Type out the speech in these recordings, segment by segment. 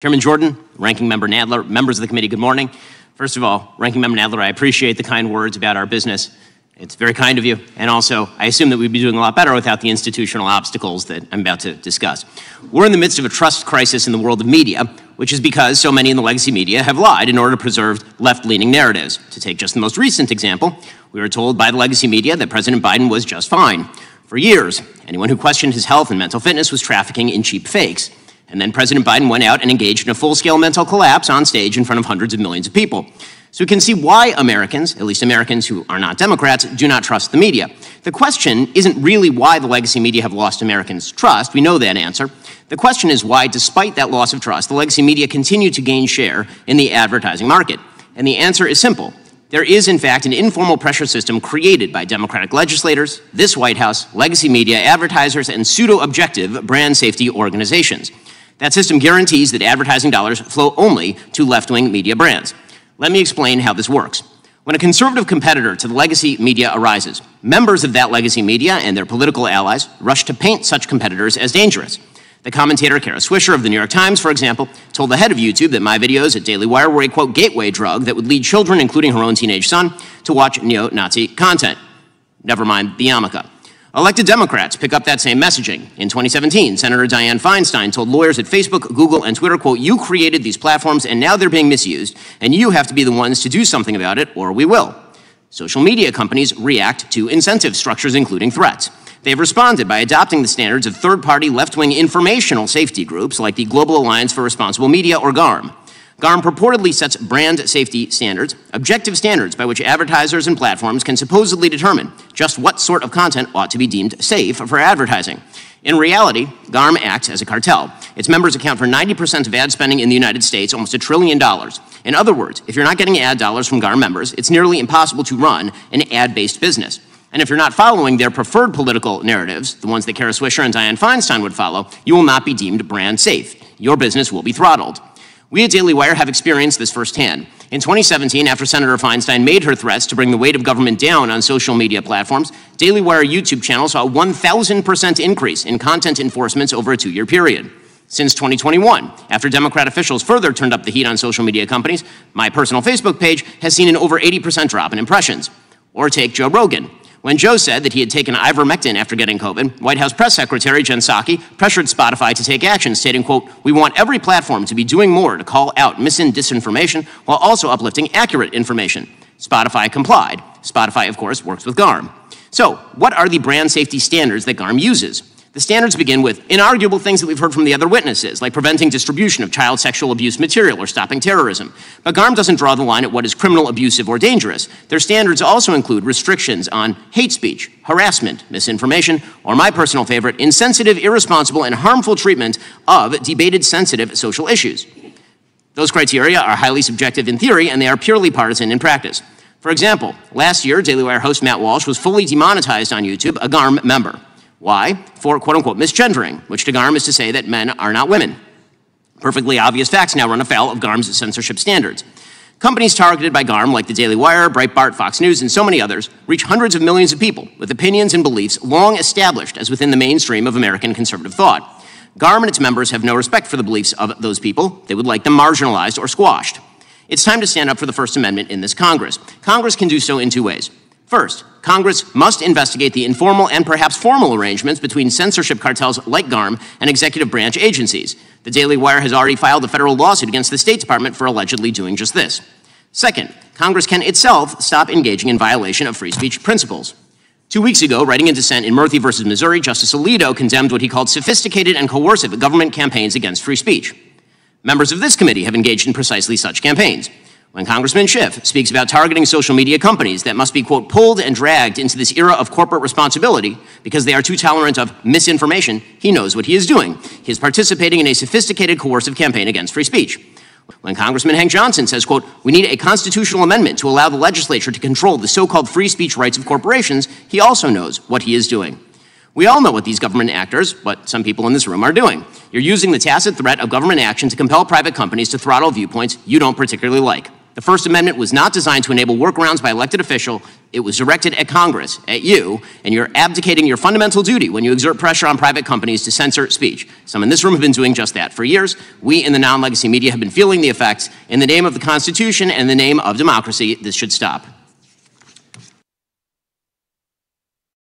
Chairman Jordan, Ranking Member Nadler, members of the committee, good morning. First of all, Ranking Member Nadler, I appreciate the kind words about our business. It's very kind of you. And also, I assume that we'd be doing a lot better without the institutional obstacles that I'm about to discuss. We're in the midst of a trust crisis in the world of media, which is because so many in the legacy media have lied in order to preserve left-leaning narratives. To take just the most recent example, we were told by the legacy media that President Biden was just fine. For years, anyone who questioned his health and mental fitness was trafficking in cheap fakes. And then President Biden went out and engaged in a full-scale mental collapse on stage in front of hundreds of millions of people. So we can see why Americans, at least Americans who are not Democrats, do not trust the media. The question isn't really why the legacy media have lost Americans' trust. We know that answer. The question is why, despite that loss of trust, the legacy media continue to gain share in the advertising market. And the answer is simple. There is, in fact, an informal pressure system created by Democratic legislators, this White House, legacy media, advertisers, and pseudo-objective brand safety organizations. That system guarantees that advertising dollars flow only to left-wing media brands. Let me explain how this works. When a conservative competitor to the legacy media arises, members of that legacy media and their political allies rush to paint such competitors as dangerous. The commentator Kara Swisher of the New York Times, for example, told the head of YouTube that my videos at Daily Wire were a, quote, gateway drug that would lead children, including her own teenage son, to watch neo-Nazi content. Never mind the yarmulke. Elected Democrats pick up that same messaging. In 2017, Senator Dianne Feinstein told lawyers at Facebook, Google, and Twitter, quote, you created these platforms and now they're being misused, and you have to be the ones to do something about it or we will. Social media companies react to incentive structures, including threats. They've responded by adopting the standards of third-party left-wing informational safety groups like the Global Alliance for Responsible Media, or GARM. GARM purportedly sets brand safety standards, objective standards by which advertisers and platforms can supposedly determine just what sort of content ought to be deemed safe for advertising. In reality, GARM acts as a cartel. Its members account for 90% of ad spending in the United States, almost $1 trillion. In other words, if you're not getting ad dollars from GARM members, it's nearly impossible to run an ad-based business. And if you're not following their preferred political narratives, the ones that Kara Swisher and Dianne Feinstein would follow, you will not be deemed brand safe. Your business will be throttled. We at Daily Wire have experienced this firsthand. In 2017, after Senator Feinstein made her threats to bring the weight of government down on social media platforms, Daily Wire YouTube channel saw a 1,000% increase in content enforcements over a 2-year period. Since 2021, after Democrat officials further turned up the heat on social media companies, my personal Facebook page has seen an over 80% drop in impressions. Or take Joe Rogan. When Joe said that he had taken ivermectin after getting COVID, White House Press Secretary Jen Psaki pressured Spotify to take action, stating, quote, we want every platform to be doing more to call out mis- and disinformation while also uplifting accurate information. Spotify complied. Spotify, of course, works with GARM. So, what are the brand safety standards that GARM uses? The standards begin with inarguable things that we've heard from the other witnesses, like preventing distribution of child sexual abuse material or stopping terrorism. But GARM doesn't draw the line at what is criminal, abusive, or dangerous. Their standards also include restrictions on hate speech, harassment, misinformation, or my personal favorite, insensitive, irresponsible, and harmful treatment of debated, sensitive social issues. Those criteria are highly subjective in theory, and they are purely partisan in practice. For example, last year, Daily Wire host Matt Walsh was fully demonetized on YouTube, a GARM member. Why? For quote-unquote misgendering, which to GARM is to say that men are not women. Perfectly obvious facts now run afoul of GARM's censorship standards. Companies targeted by GARM, like the Daily Wire, Breitbart, Fox News, and so many others, reach hundreds of millions of people with opinions and beliefs long established as within the mainstream of American conservative thought. GARM and its members have no respect for the beliefs of those people. They would like them marginalized or squashed. It's time to stand up for the First Amendment in this Congress. Congress can do so in 2 ways. First, Congress must investigate the informal and perhaps formal arrangements between censorship cartels like GARM and executive branch agencies. The Daily Wire has already filed a federal lawsuit against the State Department for allegedly doing just this. Second, Congress can itself stop engaging in violation of free speech principles. 2 weeks ago, writing in dissent in Murphy versus Missouri, Justice Alito condemned what he called sophisticated and coercive government campaigns against free speech. Members of this committee have engaged in precisely such campaigns. When Congressman Schiff speaks about targeting social media companies that must be, quote, pulled and dragged into this era of corporate responsibility because they are too tolerant of misinformation, he knows what he is doing. He is participating in a sophisticated, coercive campaign against free speech. When Congressman Hank Johnson says, quote, we need a constitutional amendment to allow the legislature to control the so-called free speech rights of corporations, he also knows what he is doing. We all know what these government actors, what some people in this room, are doing. You're using the tacit threat of government action to compel private companies to throttle viewpoints you don't particularly like. The First Amendment was not designed to enable workarounds by elected officials. It was directed at Congress, at you, and you're abdicating your fundamental duty when you exert pressure on private companies to censor speech. Some in this room have been doing just that for years. We in the non-legacy media have been feeling the effects. In the name of the Constitution and in the name of democracy, this should stop.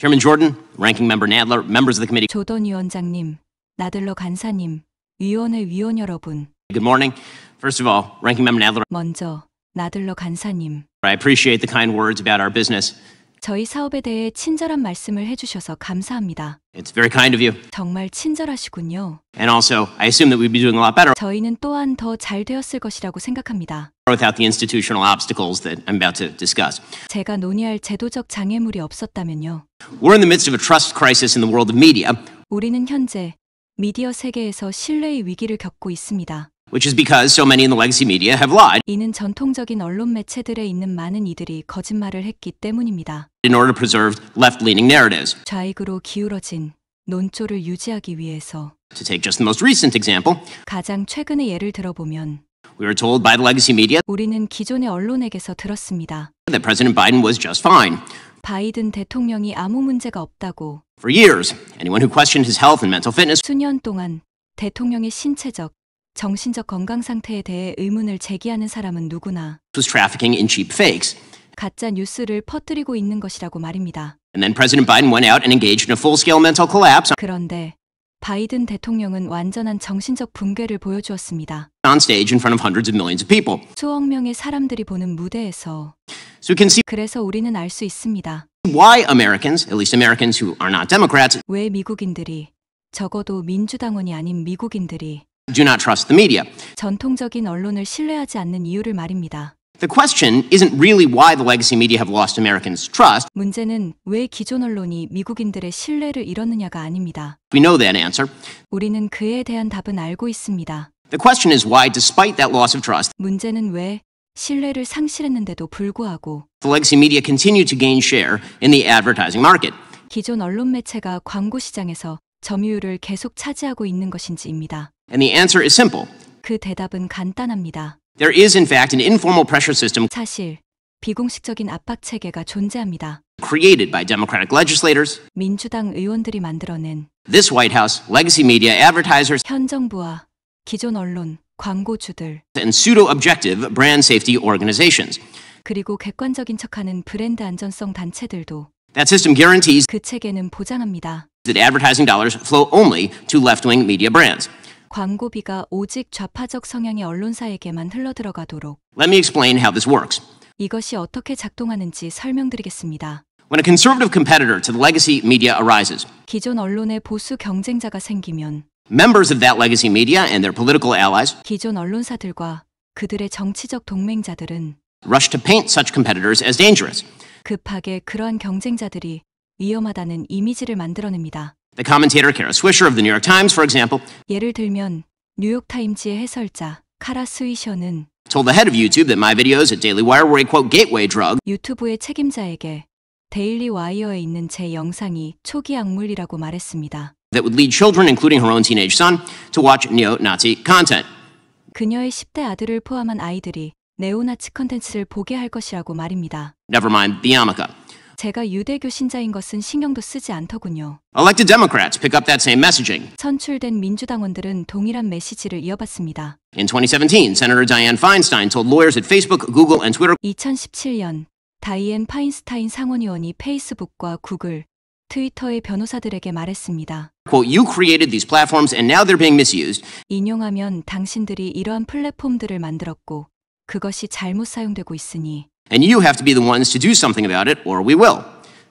Chairman Jordan, Ranking Member Nadler, members of the committee. 조던 위원장님, 나들러 간사님, 위원회 위원 여러분. Good morning. First of all, Ranking Member Nadler. 먼저 나들러 간사님. I appreciate the kind words about our business. 저희 사업에 대해 친절한 말씀을 해주셔서 감사합니다. It's very kind of you. 정말 친절하시군요. And also, I assume that we'd be doing a lot better 저희는 또한 더 잘 되었을 것이라고 생각합니다. without the institutional obstacles that I'm about to discuss. 제가 논의할 제도적 장애물이 없었다면요. We're in the midst of a trust crisis in the world of media, 우리는 현재 미디어 세계에서 신뢰의 위기를 겪고 있습니다. which is because so many in the legacy media have lied 이는 전통적인 언론 매체들에 있는 많은 이들이 거짓말을 했기 때문입니다. in order to preserve left-leaning narratives. 좌익으로 기울어진 논조를 유지하기 위해서 To take just the most recent example, 가장 최근의 예를 들어보면 we were told by the legacy media 우리는 기존의 언론에게서 들었습니다. that President Biden was just fine. 바이든 대통령이 아무 문제가 없다고 For years, anyone who questioned his health and mental fitness 수년 동안 대통령의 신체적, 정신적 건강 상태에 대해 의문을 제기하는 사람은 누구나 was trafficking in cheap fakes. 가짜 뉴스를 퍼뜨리고 있는 것이라고 말입니다. And then President Biden went out and engaged in a full-scale mental collapse 그런데 바이든 대통령은 완전한 정신적 붕괴를 보여주었습니다. on stage in front of hundreds of millions of people. 수억 명의 사람들이 보는 무대에서. So we can see 그래서 우리는 알 수 있습니다. why Americans, at least Americans who are not Democrats, 왜 미국인들이, 적어도 민주당원이 아닌 미국인들이 do not trust the media. 전통적인 언론을 신뢰하지 않는 이유를 말입니다. The question isn't really why the legacy media have lost Americans' trust. 문제는 왜 기존 언론이 미국인들의 신뢰를 잃었느냐가 아닙니다. We know that answer. 우리는 그에 대한 답은 알고 있습니다. The question is why, despite that loss of trust, 문제는 왜 신뢰를 상실했는데도 불구하고 the legacy media continue to gain share in the advertising market. 기존 언론 매체가 광고 시장에서 점유율을 계속 차지하고 있는 것인지입니다. And the answer is simple. 그 대답은 간단합니다. There is, in fact, an informal pressure system 사실 비공식적인 압박 체계가 존재합니다. created by Democratic legislators, 민주당 의원들이 만들어낸 this White House, legacy media, advertisers, 현 정부와 기존 언론, 광고주들, and pseudo-objective brand safety organizations. 그리고 객관적인 척하는 브랜드 안전성 단체들도 That system guarantees 그 체계는 보장합니다. that advertising dollars flow only to left-wing media brands. 광고비가 오직 좌파적 성향의 언론사에게만 흘러들어가도록. Let me explain how this works. 이것이 어떻게 작동하는지 설명드리겠습니다. When a conservative competitor to the legacy media arises, 기존 언론의 보수 경쟁자가 생기면 members of that legacy media and their political allies 기존 언론사들과 그들의 정치적 동맹자들은 rush to paint such competitors as dangerous. 급하게 그러한 경쟁자들이 위험하다는 이미지를 만들어냅니다. The commentator Kara Swisher of the New York Times, for example, 예를 들면 뉴욕타임즈의 해설자 카라 스위셔는 told the head of YouTube that my videos at Daily Wire were a quote gateway drug 유튜브의 책임자에게 데일리 와이어에 있는 제 영상이 초기 약물이라고 말했습니다. that would lead children, including her own teenage son, to watch neo-Nazi content. 그녀의 10대 아들을 포함한 아이들이 네오나치 컨텐츠를 보게 할 것이라고 말입니다. Never mind the yarmulke. 제가 유대교 신자인 것은 신경도 쓰지 않더군요. Elected Democrats pick up that same messaging. 선출된 민주당원들은 동일한 메시지를 이어받습니다. In 2017, Senator Dianne Feinstein told lawyers at Facebook, Google, and Twitter, 2017년 다이앤 파인스타인 상원의원이 페이스북과 구글, 트위터의 변호사들에게 말했습니다. quote, you created these platforms and now they're being misused. 인용하면 당신들이 이러한 플랫폼들을 만들었고 그것이 잘못 사용되고 있으니 And you have to be the ones to do something about it or we will.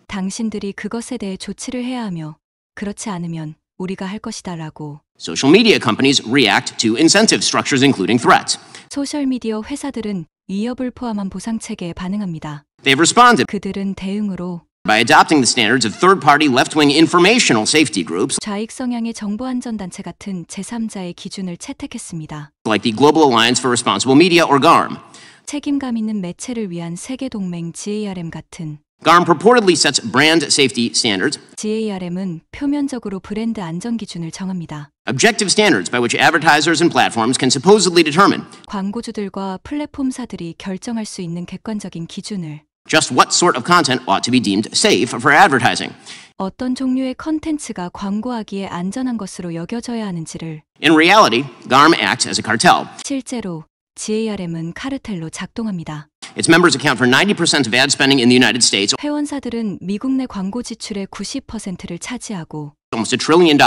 당신들이 그것에 대해 조치를 해야 하며 그렇지 않으면 우리가 할 것이다라고. Social media companies react to incentive structures including threats. 소셜미디어 회사들은 위협을 포함한 보상 체계에 반응합니다. They've responded 그들은 대응으로 by adopting the standards of third-party left-wing informational safety groups 좌익 성향의 정보안전단체 같은 제3자의 기준을 채택했습니다. like the Global Alliance for Responsible Media or GARM. 책임감 있는 매체를 위한 세계동맹 GARM 같은 GARM purportedly sets brand safety standards, GARM은 표면적으로 브랜드 안전 기준을 정합니다. objective standards by which advertisers and platforms can supposedly determine 광고주들과 플랫폼사들이 결정할 수 있는 객관적인 기준을 just what sort of content ought to be deemed safe for advertising. 어떤 종류의 컨텐츠가 광고하기에 안전한 것으로 여겨져야 하는지를 In reality, GARM acts as a cartel. 실제로 GARM은 카르텔로 작동합니다. Its members account for 90% of ad spending in the United States, 회원사들은 미국 내 광고 지출의 90%를 차지하고 almost $1 trillion.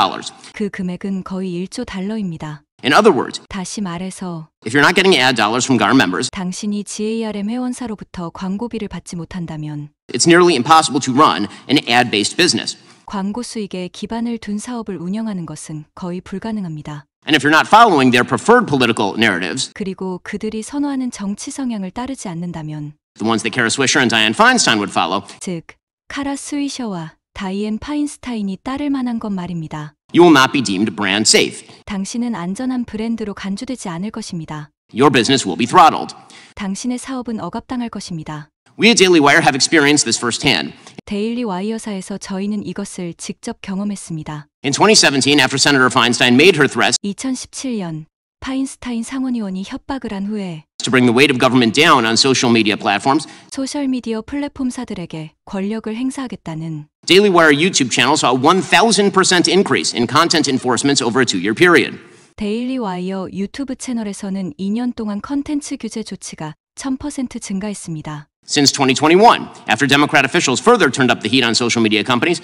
그 금액은 거의 1조 달러입니다. In other words, 다시 말해서 if you're not getting ad dollars from GARM members, 당신이 GARM 회원사로부터 광고비를 받지 못한다면 it's nearly impossible to run an ad-based business. 광고 수익에 기반을 둔 사업을 운영하는 것은 거의 불가능합니다. And if you're not following their preferred political narratives, 그리고 그들이 선호하는 정치 성향을 따르지 않는다면 the ones that Kara Swisher and Dianne Feinstein would follow, 즉 카라 스위셔와 다이앤 파인스타인이 따를 만한 것 말입니다. you will not be deemed brand safe. 당신은 안전한 브랜드로 간주되지 않을 것입니다. Your business will be throttled. 당신의 사업은 억압당할 것입니다. We at Daily Wire have experienced this firsthand. 데일리 와이어사에서 저희는 이것을 직접 경험했습니다. In 2017, after Senator Feinstein made her threats 2017년 파인스타인 상원의원이 협박을 한 후에 to bring the weight of government down on social media platforms, 소셜미디어 플랫폼사들에게 권력을 행사하겠다는 Daily Wire YouTube channel saw a 1,000% increase in content enforcements over a 2-year period. 데일리 와이어 유튜브 채널에서는 2년 동안 컨텐츠 규제 조치가 1000% 증가했습니다. Since 2021, after Democrat officials further turned up the heat on social media companies,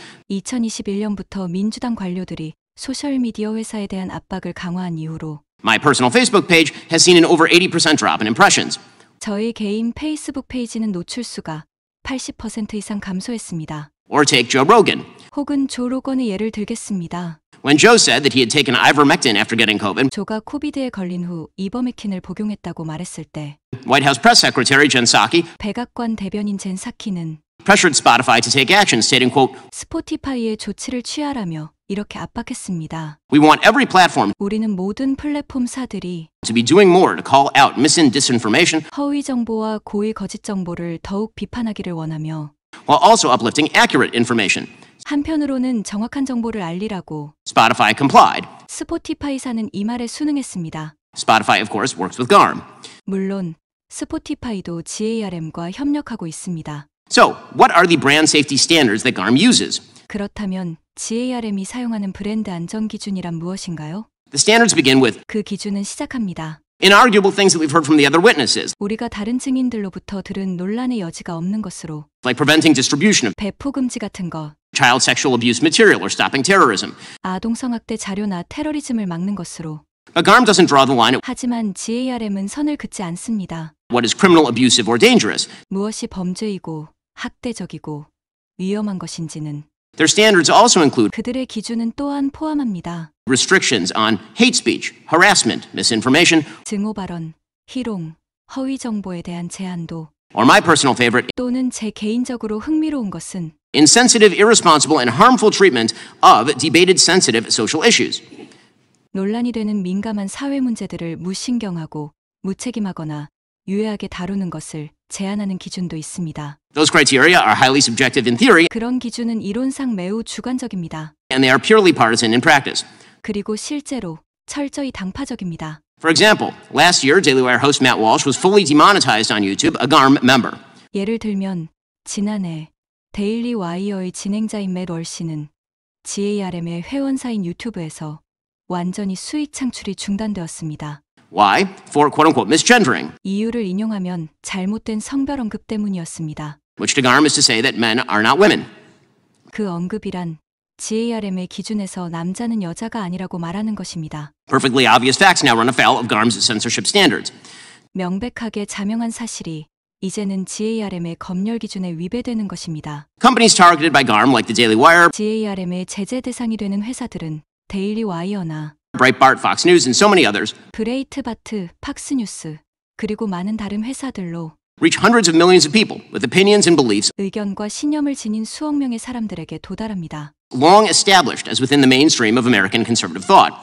2021년부터 민주당 관료들이 소셜미디어 회사에 대한 압박을 강화한 이후로 my personal Facebook page has seen an over 80% drop in impressions. 저희 개인 페이스북 페이지는 노출수가 80% 이상 감소했습니다. Or take Joe Rogan. 혹은 조 로건의 예를 들겠습니다. When Joe said that he had taken ivermectin after getting COVID, 조가 코비드에 걸린 후 이버메킨을 복용했다고 말했을 때 White House Press Secretary Jen Psaki 백악관 대변인 젠 사키는 pressured Spotify to take action, stating, quote, 스포티파이의 조치를 취하라며 이렇게 압박했습니다. we want every platform 우리는 모든 플랫폼사들이 to be doing more to call out mis and disinformation 허위 정보와 고의 거짓 정보를 더욱 비판하기를 원하며 while also uplifting accurate information. 한편으로는 정확한 정보를 알리라고 Spotify complied. 스포티파이사는 이 말에 순응했습니다. Spotify, of course, works with GARM. 물론 스포티파이도 GARM과 협력하고 있습니다. So, what are the brand safety standards that GARM uses? 그렇다면 GARM이 사용하는 브랜드 안전 기준이란 무엇인가요? The standards begin with 그 기준은 시작합니다. inarguable things that we've heard from the other witnesses, 우리가 다른 증인들로부터 들은 논란의 여지가 없는 것으로 like preventing distribution of 배포 금지 같은 것, child sexual abuse material or stopping terrorism. 아동 성학대 자료나 테러리즘을 막는 것으로. But GARM doesn't draw the line at 하지만 GARM은 선을 긋지 않습니다. what is criminal, abusive, or dangerous. 무엇이 범죄이고 학대적이고 위험한 것인지는 Their standards also include 그들의 기준은 또한 포함합니다. restrictions on hate speech, harassment, misinformation, 증오 발언, 희롱, 허위 정보에 대한 제한도 or my personal favorite, 또는 제 개인적으로 흥미로운 것은 insensitive, irresponsible, and harmful treatment of debated sensitive social issues. 논란이 되는 민감한 사회 문제들을 무신경하고 무책임하거나 유해하게 다루는 것을 제한하는 기준도 있습니다. Those criteria are highly subjective in theory, 그런 기준은 이론상 매우 주관적입니다. and they are purely partisan in practice. 그리고 실제로 철저히 당파적입니다. For example, last year, Daily Wire host Matt Walsh was fully demonetized on YouTube, a GARM member. 예를 들면 지난해 데일리 와이어의 진행자인 맷 월시는 GARM의 회원사인 유튜브에서 완전히 수익 창출이 중단되었습니다. Why? For quote-unquote misgendering, 이유를 인용하면 잘못된 성별 언급 때문이었습니다. which to GARM is to say that men are not women. 그 언급이란 GARM의 기준에서 남자는 여자가 아니라고 말하는 것입니다. Perfectly obvious facts now run afoul of GARM's censorship standards. 명백하게 자명한 사실이 이제는 GARM의 검열 기준에 위배되는 것입니다. Companies targeted by GARM like the Daily Wire, GARM의 제재 대상이 되는 회사들은 데일리 와이어나 Breitbart, Fox News, and so many others 브레이트바트, 팍스뉴스, 그리고 많은 다른 회사들로 reach hundreds of millions of people with opinions and beliefs 의견과 신념을 지닌 수억 명의 사람들에게 도달합니다. long established as within the mainstream of American conservative thought.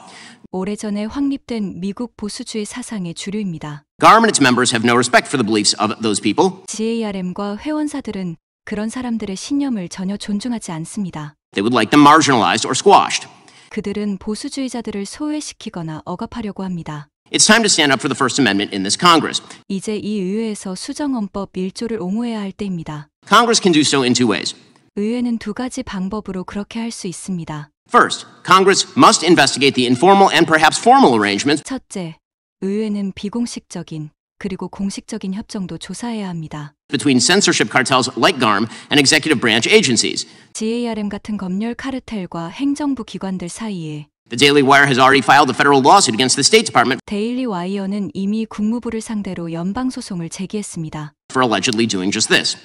오래전에 확립된 미국 보수주의 사상의 주류입니다. GARM and its members have no respect for the beliefs of those people, GARM과 회원사들은 그런 사람들의 신념을 전혀 존중하지 않습니다. They would like them marginalized or squashed. 그들은 보수주의자들을 소외시키거나 억압하려고 합니다. It's time to stand up for the First Amendment in this Congress. 이제 이 의회에서 수정헌법 1조를 옹호해야 할 때입니다. Congress can do so in two ways. 의회는 두 가지 방법으로 그렇게 할 수 있습니다. First, Congress must investigate the informal and perhaps formal arrangements 첫째, 의회는 비공식적인 그리고 공식적인 협정도 조사해야 합니다. between censorship cartels like GARM and executive branch agencies. GARM 같은 검열 카르텔과 행정부 기관들 사이에 The Daily Wire has already filed a federal lawsuit against the State Department 데일리 와이어는 이미 국무부를 상대로 연방소송을 제기했습니다. for allegedly doing just this.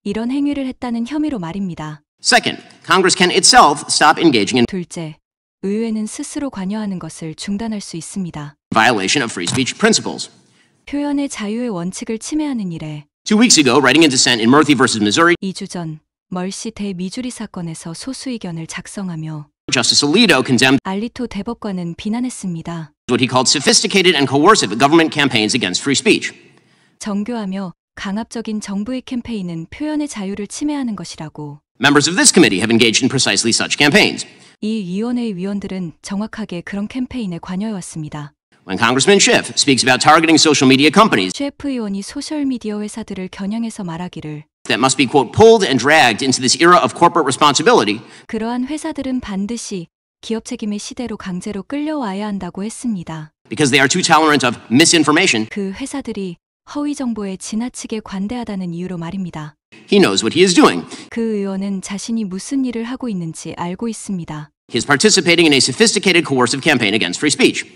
이런 행위를 했다는 혐의로 말입니다. Second, Congress can itself stop engaging in 둘째, 의회는 스스로 관여하는 것을 중단할 수 있습니다. violation of free speech principles. 표현의 자유의 원칙을 침해하는 일에 2 weeks ago, writing in dissent in Murphy versus Missouri, 2주 전 멀시 대미주리 사건에서 소수 의견을 작성하며 Justice Alito condemned 알리토 대법관은 비난했습니다. what he called sophisticated and coercive government campaigns against free speech. 정교하며 강압적인 정부의 캠페인은 표현의 자유를 침해하는 것이라고. Members of this committee have engaged in precisely such campaigns. 이 위원회의 위원들은 정확하게 그런 캠페인에 관여해왔습니다. When Congressman Schiff speaks about targeting social media companies 셰프 의원이 소셜미디어 회사들을 겨냥해서 말하기를 that must be, quote, pulled and dragged into this era of corporate responsibility, 그러한 회사들은 반드시 기업 책임의 시대로 강제로 끌려와야 한다고 했습니다. because they are too tolerant of misinformation, 그 회사들이 허위 정보에 지나치게 관대하다는 이유로 말입니다. he knows what he is doing. 그 의원은 자신이 무슨 일을 하고 있는지 알고 있습니다. He is participating in a sophisticated coercive campaign against free speech.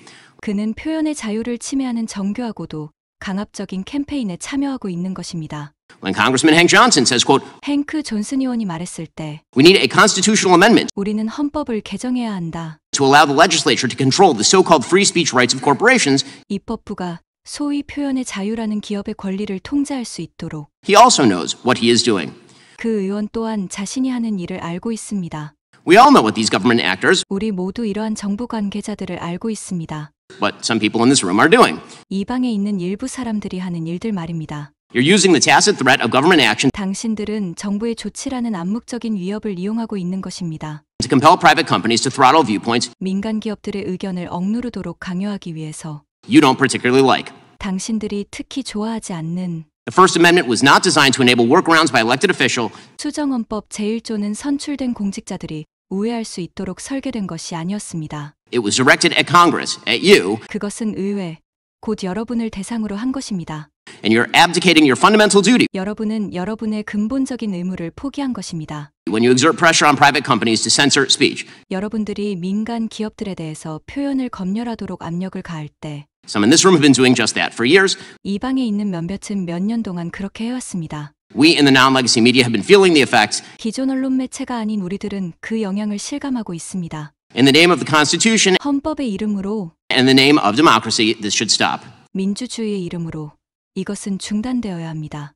그는 표현의 자유를 침해하는 정교하고도 강압적인 캠페인에 참여하고 있는 것입니다. When Congressman Hank Johnson says, quote, 행크 존슨 의원이 말했을 때 we need a constitutional amendment 우리는 헌법을 개정해야 한다. to allow the legislature to control the so-called free speech rights of corporations, 입법부가 소위 표현의 자유라는 기업의 권리를 통제할 수 있도록. he also knows what he is doing. 그 의원 또한 자신이 하는 일을 알고 있습니다. We all know what these government actors, 우리 모두 이러한 정부 관계자들을 알고 있습니다. what some people in this room are doing. 이 방에 있는 일부 사람들이 하는 일들 말입니다. You're using the tacit threat of government action 당신들은 정부의 조치라는 암묵적인 위협을 이용하고 있는 것입니다. to compel private companies to throttle viewpoints 민간 기업들의 의견을 억누르도록 강요하기 위해서 you don't particularly like. 당신들이 특히 좋아하지 않는 The First Amendment was not designed to enable workarounds by elected officials 수정헌법 제1조는 선출된 공직자들이 우회할 수 있도록 설계된 것이 아니었습니다. It was directed at Congress, at you, 그것은 의회, 곧 여러분을 대상으로 한 것입니다. and you're abdicating your fundamental duty 여러분은 여러분의 근본적인 의무를 포기한 것입니다. when you exert pressure on private companies to censor speech. 여러분들이 민간 기업들에 대해서 표현을 검열하도록 압력을 가할 때 Some in this room have been doing just that for years. 이 방에 있는 몇몇은 몇 년 동안 그렇게 해왔습니다. We in the non-legacy media have been feeling the effects. 기존 언론 매체가 아닌 우리들은 그 영향을 실감하고 있습니다. In the name of the Constitution 헌법의 이름으로 and the name of democracy, this should stop. 민주주의의 이름으로 이것은 중단되어야 합니다.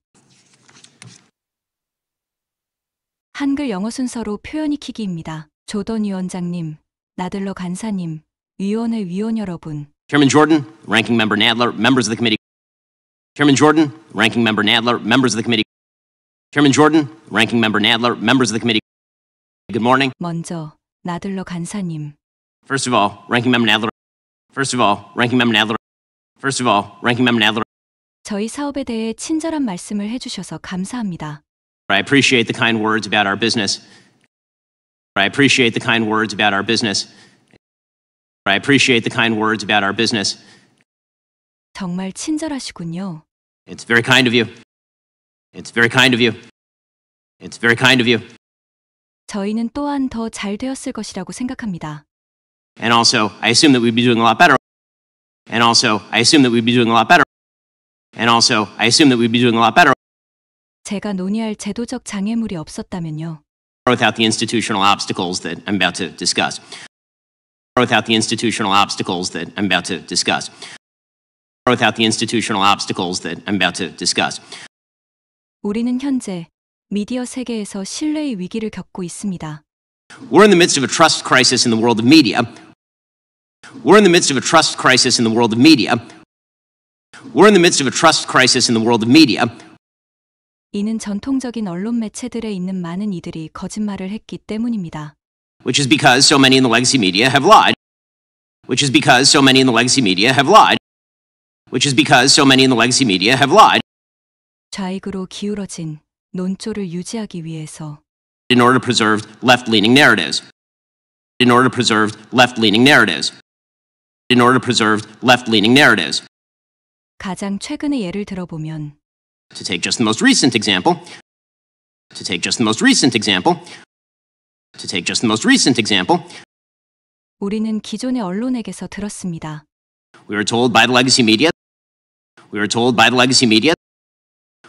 한글 영어 순서로 표현 익히기입니다. 조던 위원장님, 나들러 간사님, 위원회 위원 여러분. Chairman Jordan, Ranking Member Nadler, members of the committee. Chairman Jordan, Ranking Member Nadler, members of the committee. Chairman Jordan, Ranking Member Nadler, members of the committee. Good morning. 먼저 나들러 간사님. First of all, Ranking Member Nadler. First of all, Ranking Member Nadler. First of all, Ranking Member Nadler. 저희 사업에 대해 친절한 말씀을 해주셔서 감사합니다. I appreciate the kind words about our business. I appreciate the kind words about our business. I appreciate the kind words about our business. 정말 친절하시군요. It's very kind of you. It's very kind of you. It's very kind of you. 저희는 또한 더 잘 되었을 것이라고 생각합니다. And also, I assume that we'd be doing a lot better. And also, I assume that we'd be doing a lot better. And also, I assume that we'd be doing a lot better 제가 논의할 제도적 장애물이 없었다면요. without the institutional obstacles that I'm about to discuss. Without the institutional obstacles that I'm about to discuss. Without the institutional obstacles that I'm about to discuss. 우리는 현재 미디어 세계에서 신뢰의 위기를 겪고 있습니다. We're in the midst of a trust crisis in the world of media. We're in the midst of a trust crisis in the world of media. We're in the midst of a trust crisis in the world of media. 이는 전통적인 언론 매체들에 있는 많은 이들이 거짓말을 했기 때문입니다. Which is because so many in the legacy media have lied. Which is because so many in the legacy media have lied. Which is because so many in the legacy media have lied. 좌익으로 기울어진 논조를 유지하기 위해서 In order to preserve left-leaning narratives. In order to preserve left-leaning narratives. In order to preserve left-leaning narratives. 가장 최근의 예를 들어보면 To take just the most recent example. To take just the most recent example. To take just the most recent example. 우리는 기존의 언론에게서 들었습니다. We were told by the legacy media. We were told by the legacy media.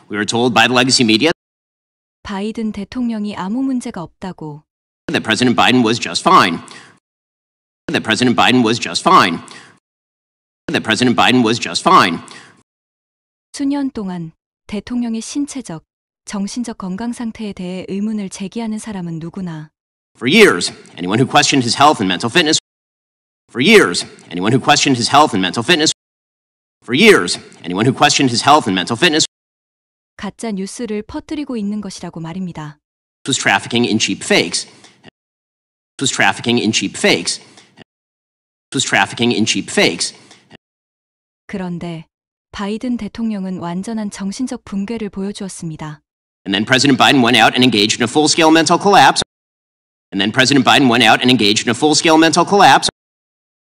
We were told by the legacy media 바이든 대통령이 아무 문제가 없다고 that President Biden was just fine. That President Biden was just fine. That President Biden was just fine. 수년 동안 대통령의 신체적, 정신적 건강 상태에 대해 의문을 제기하는 사람은 누구나 For years, anyone who questioned his health and mental fitness. For years, anyone who questioned his health and mental fitness. For years, anyone who questioned his health and mental fitness 가짜 뉴스를 퍼뜨리고 있는 것이라고 말입니다. was trafficking in cheap fakes. Was trafficking in cheap fakes. Was trafficking in cheap fakes. 그런데 바이든 대통령은 완전한 정신적 붕괴를 보여주었습니다. And then President Biden went out and engaged in a full-scale mental collapse. And then President Biden went out and engaged in a full-scale mental collapse.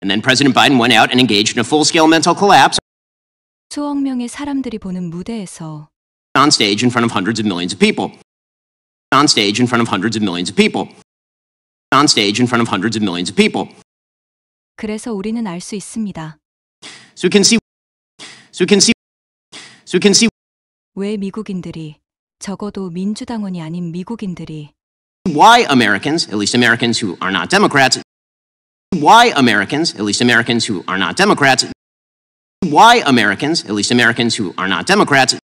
And then President Biden went out and engaged in a full-scale mental collapse 수억 명의 사람들이 보는 무대에서 on stage in front of hundreds of millions of people. On stage in front of hundreds of millions of people. On stage in front of hundreds of millions of people. 그래서 우리는 알 수 있습니다. So we can see 왜 미국인들이 적어도 민주당원이 아닌 미국인들이 why Americans, at least Americans who are not Democrats, why Americans, at least Americans who are not Democrats, why Americans, at least Americans who are not Democrats,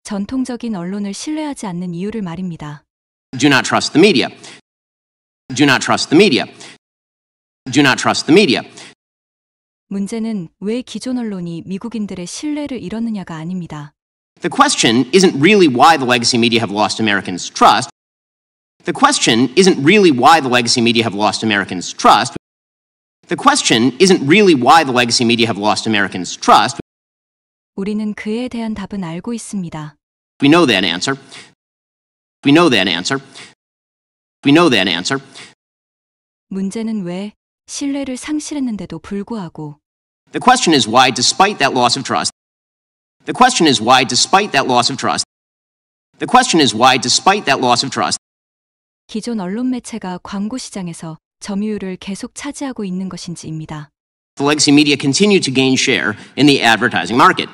전통적인 언론을 신뢰하지 않는 이유를 말입니다. do not trust the media. Do not trust the media. Do not trust the media. 문제는 왜 기존 언론이 미국인들의 신뢰를 잃었느냐가 아닙니다. The question isn't really why the legacy media have lost Americans' trust. The question isn't really why the legacy media have lost Americans' trust. The question isn't really why the legacy media have lost Americans' trust. 우리는 그에 대한 답은 알고 있습니다. We know that answer. We know that answer. We know that answer. 문제는 왜 신뢰를 상실했는데도 불구하고 The question is why, despite that loss of trust, the question is why, despite that loss of trust, the question is why, despite that loss of trust, 기존 언론 매체가 광고 시장에서 점유율을 계속 차지하고 있는 것인지입니다. the legacy media continue to gain share in the advertising market.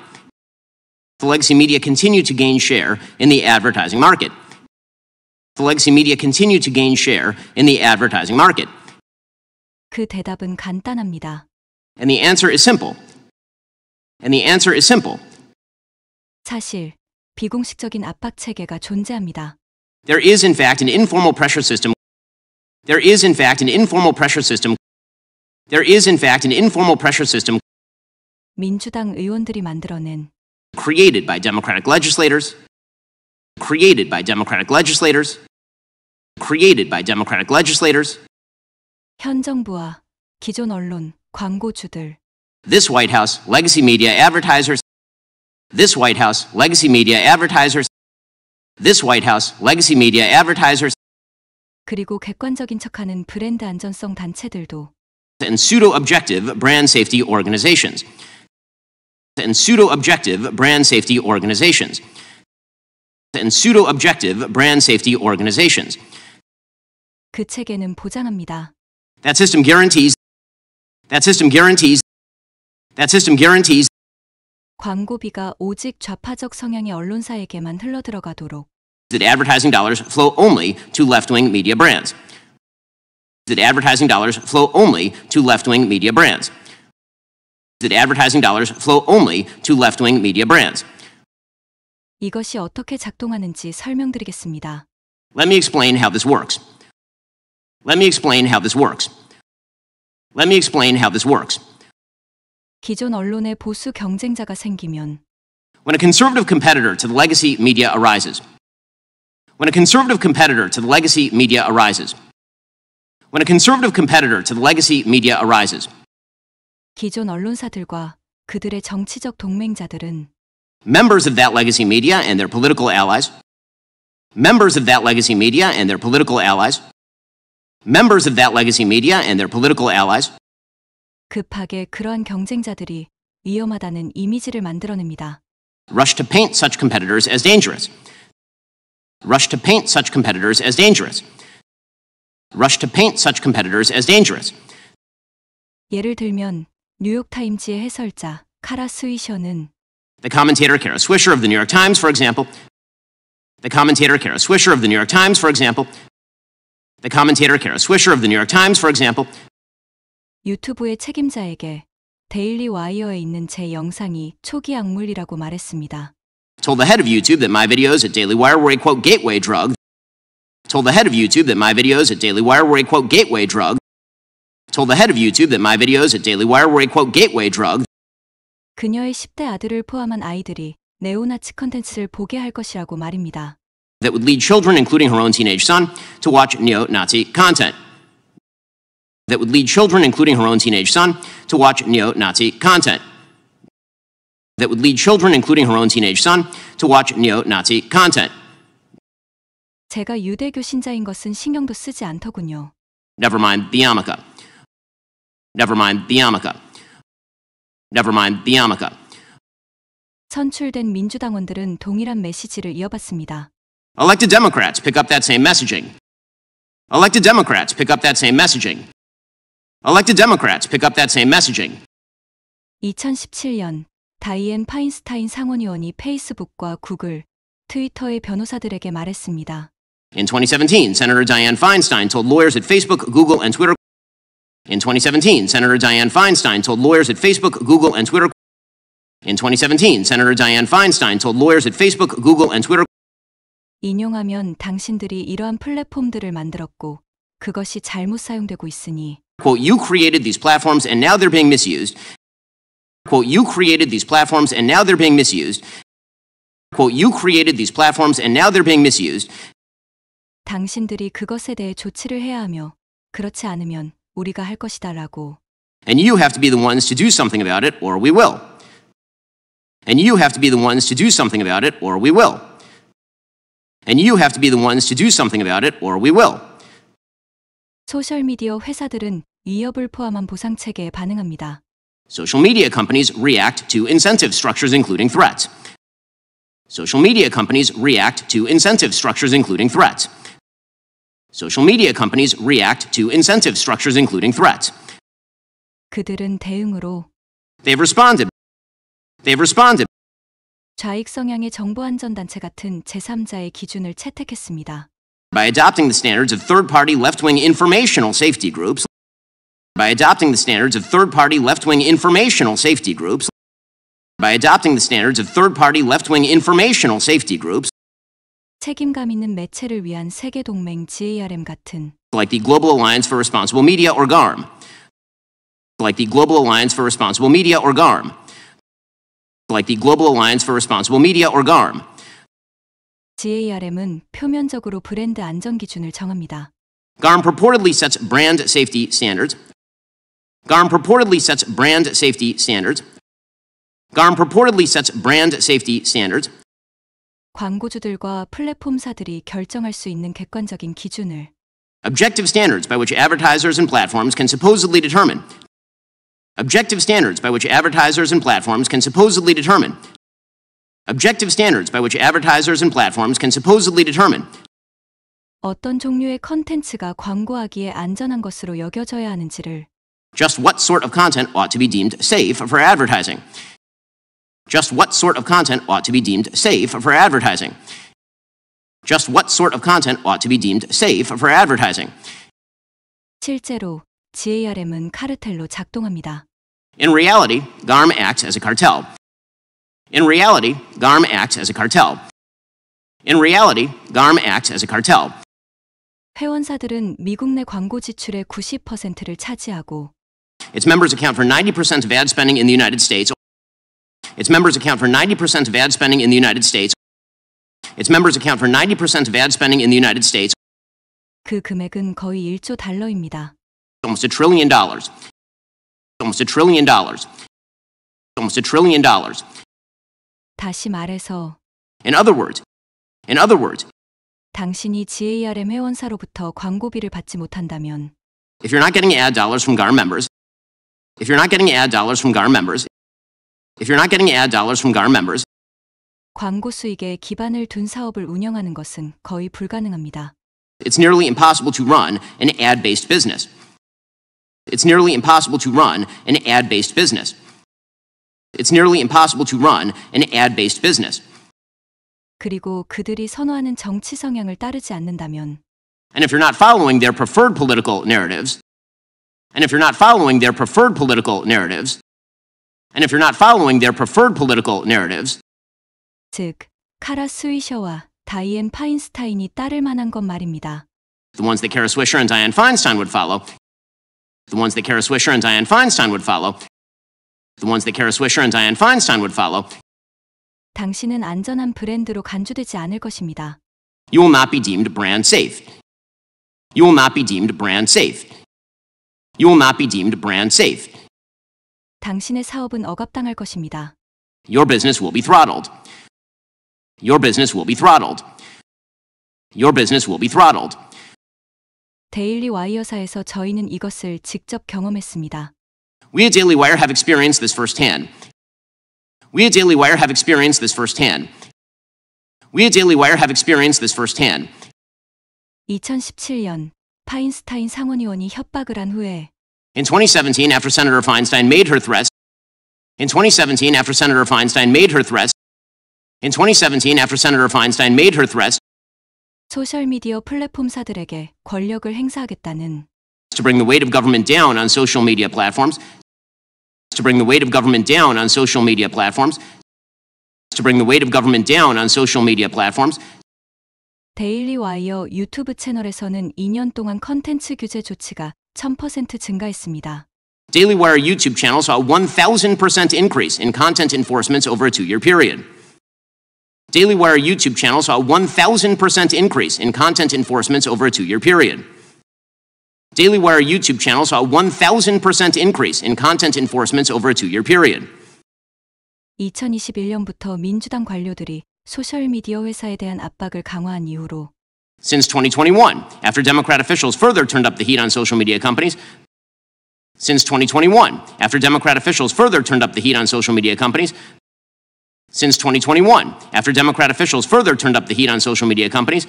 The legacy media continue to gain share in the advertising market. The legacy media continue to gain share in the advertising market. 그 대답은 간단합니다. And the answer is simple. And the answer is simple. 사실 비공식적인 압박 체계가 존재합니다. There is in fact an informal pressure system. There is in fact an informal pressure system. There is in fact an informal pressure system 민주당 의원들이 만들어낸 created by Democratic legislators. Created by Democratic legislators. Created by Democratic legislators. 현 정부와 기존 언론, 광고주들, This White House, legacy media advertisers. This White House, legacy media advertisers. This White House, legacy media advertisers. 그리고 객관적인 척하는 브랜드 안전성 단체들도 And pseudo-objective brand safety organizations. And pseudo-objective brand safety organizations. And pseudo-objective brand safety organizations. 그 체계는 보장합니다. That system guarantees. That system guarantees. That system guarantees 광고비가 오직 좌파적 성향의 언론사에게만 흘러들어가도록 that advertising dollars flow only to left-wing media brands. That advertising dollars flow only to left-wing media brands. That advertising dollars flow only to left-wing media brands. 이것이 어떻게 작동하는지 설명드리겠습니다. Let me explain how this works. Let me explain how this works. Let me explain how this works. 기존 언론에 보수 경쟁자가 생기면 When a conservative competitor to the legacy media arises. When a conservative competitor to the legacy media arises. When a conservative competitor to the legacy media arises. 기존 언론사들과 그들의 정치적 동맹자들은 Members of that legacy media and their political allies. Members of that legacy media and their political allies. Members of that legacy media and their political allies. 급하게 그러한 경쟁자들이 위험하다는 이미지를 만들어냅니다. Rush to paint such competitors as dangerous. Rush to paint such competitors as dangerous. Rush to paint such competitors as dangerous. 예를 들면 뉴욕타임즈의 해설자 카라 스위셔는 The commentator Kara Swisher of the New York Times, for example. The commentator Kara Swisher of the New York Times, for example. The commentator Kara Swisher of the New York Times, for example. 유튜브의 책임자에게 데일리 와이어에 있는 제 영상이 초기 약물이라고 말했습니다. Told the head of YouTube that my videos at Daily Wire were a quote gateway drug. Told the head of YouTube that my videos at Daily Wire were a quote gateway drug. Told the head of YouTube that my videos at Daily Wire were a quote gateway drug. 그녀의 10대 아들을 포함한 아이들이 네오나치 컨텐츠를 보게 할 것이라고 말입니다. That would lead children, including her own teenage son, to watch neo-Nazi content. That would lead children, including her own teenage son, to watch neo-Nazi content. That would lead children, including her own teenage son, to watch neo-Nazi content. 제가 유대교 신자인 것은 신경도 쓰지 않더군요. Never mind the yarmulke. Never mind the yarmulke. Never mind the yarmulke. 선출된 민주당원들은 동일한 메시지를 이어받습니다. Elected Democrats pick up that same messaging. Elected Democrats pick up that same messaging. Elected Democrats pick up that same messaging. 2017년 다이앤 파인스타인 상원의원이 페이스북과 구글, 트위터의 변호사들에게 말했습니다. In 2017, Senator Dianne Feinstein told lawyers at Facebook, Google, and Twitter. In 2017, Senator Dianne Feinstein told lawyers at Facebook, Google, and Twitter. In 2017, Senator Dianne Feinstein told lawyers at Facebook, Google, and Twitter. 인용하면 당신들이 이러한 플랫폼들을 만들었고 그것이 잘못 사용되고 있으니 Quote, you created these platforms and now they're being misused. Quote, you created these platforms and now they're being misused. Quote, you created these platforms and now they're being misused. 당신들이 그것에 대해 조치를 해야 하며 그렇지 않으면 우리가 할 것이다라고. And you have to be the ones to do something about it or we will. And you have to be the ones to do something about it or we will. And you have to be the ones to do something about it or we will. 소셜미디어 회사들은 위협을 포함한 보상 체계에 반응합니다. Social media companies react to incentive structures including threats. Social media companies react to incentive structures including threats. Social media companies react to incentive structures including threats. 그들은 대응으로 They've responded. They've responded. 좌익 성향의 정보안전단체 같은 제3자의 기준을 채택했습니다. By adopting the standards of third-party left-wing informational safety groups. By adopting the standards of third-party left-wing informational safety groups. By adopting the standards of third-party left-wing informational safety groups. 책임감 있는 매체를 위한 세계 동맹 GARM 같은 Like the Global Alliance for Responsible Media or GARM. Like the Global Alliance for Responsible Media or GARM. Like the Global Alliance for Responsible Media or GARM. GARM은 표면적으로 브랜드 안전 기준을 정합니다. GARM purportedly sets brand safety standards. GARM purportedly sets brand safety standards. GARM purportedly sets brand safety standards. 광고주들과 플랫폼사들이 결정할 수 있는 객관적인 기준을 Objective standards by which advertisers and platforms can supposedly determine. Objective standards by which advertisers and platforms can supposedly determine. Objective standards by which advertisers and platforms can supposedly determine. 어떤 종류의 컨텐츠가 광고하기에 안전한 것으로 여겨져야 하는지를 Just what sort of content ought to be deemed safe for advertising. Just what sort of content ought to be deemed safe for advertising. Just what sort of content ought to be deemed safe for advertising. 실제로 GARM은 카르텔로 작동합니다. In reality, GARM acts as a cartel. In reality, GARM acts as a cartel. In reality, GARM acts as a cartel. 회원사들은 미국 내 광고 지출의 90%를 차지하고 Its members account for 90% of ad spending in the United States. Its members account for 90% of ad spending in the United States. Its members account for 90% of ad spending in the United States. 그 금액은 거의 1조 달러입니다. Almost $1 trillion. Almost $1 trillion. Almost $1 trillion. 다시 말해서 In other words, 당신이 GARM 회원사로부터 광고비를 받지 못한다면 if you're not getting ad dollars from GARM members, if you're not getting ad dollars from GARM members, if you're not getting ad dollars from GARM members, 광고 수익에 기반을 둔 사업을 운영하는 것은 거의 불가능합니다. it's nearly impossible to run an ad-based business. It's nearly impossible to run an ad-based business. It's nearly impossible to run an ad-based business. 그리고 그들이 선호하는 정치 성향을 따르지 않는다면 And if you're not following their preferred political narratives, and if you're not following their preferred political narratives, and if you're not following their preferred political narratives, 즉 카라 스위셔와 다이앤 파인스타인이 따를 만한 것 말입니다. the ones that Kara Swisher and Dianne Feinstein would follow, the ones that Kara Swisher and Dianne Feinstein would follow, the ones that Kara Swisher and Dianne Feinstein would follow, 당신은 안전한 브랜드로 간주되지 않을 것입니다. you will not be deemed brand safe. You will not be deemed brand safe. You will not be deemed brand safe. 당신의 사업은 억압당할 것입니다. Your business will be throttled. Your business will be throttled. Your business will be throttled. 데일리 와이어사에서 저희는 이것을 직접 경험했습니다. We at Daily Wire have experienced this firsthand. We at Daily Wire have experienced this firsthand. We at Daily Wire have experienced this firsthand. 2017년 파인스타인 상원의원이 협박을 한 후에 In 2017, after Senator Feinstein made her threats, in 2017, after Senator Feinstein made her threats, in 2017, after Senator Feinstein made her threats 소셜미디어 플랫폼사들에게 권력을 행사하겠다는 to bring the weight of government down on social media platforms, to bring the weight of government down on social media platforms, to bring the weight of government down on social media platforms, 데일리 와이어 유튜브 채널에서는 2년 동안 컨텐츠 규제 조치가 1000% 증가했습니다. Daily Wire YouTube channel saw a 1,000% increase in content enforcements over a 2-year period. Daily Wire YouTube channel saw a 1,000% increase in content enforcements over a 2-year period. Daily Wire YouTube channel saw a 1,000% increase in content enforcements over a 2-year period. 2021년부터 민주당 관료들이 소셜미디어 회사에 대한 압박을 강화한 이후로 Since 2021, after Democrat officials further turned up the heat on social media companies, since 2021, after Democrat officials further turned up the heat on social media companies, since 2021, after Democrat officials further turned up the heat on social media companies,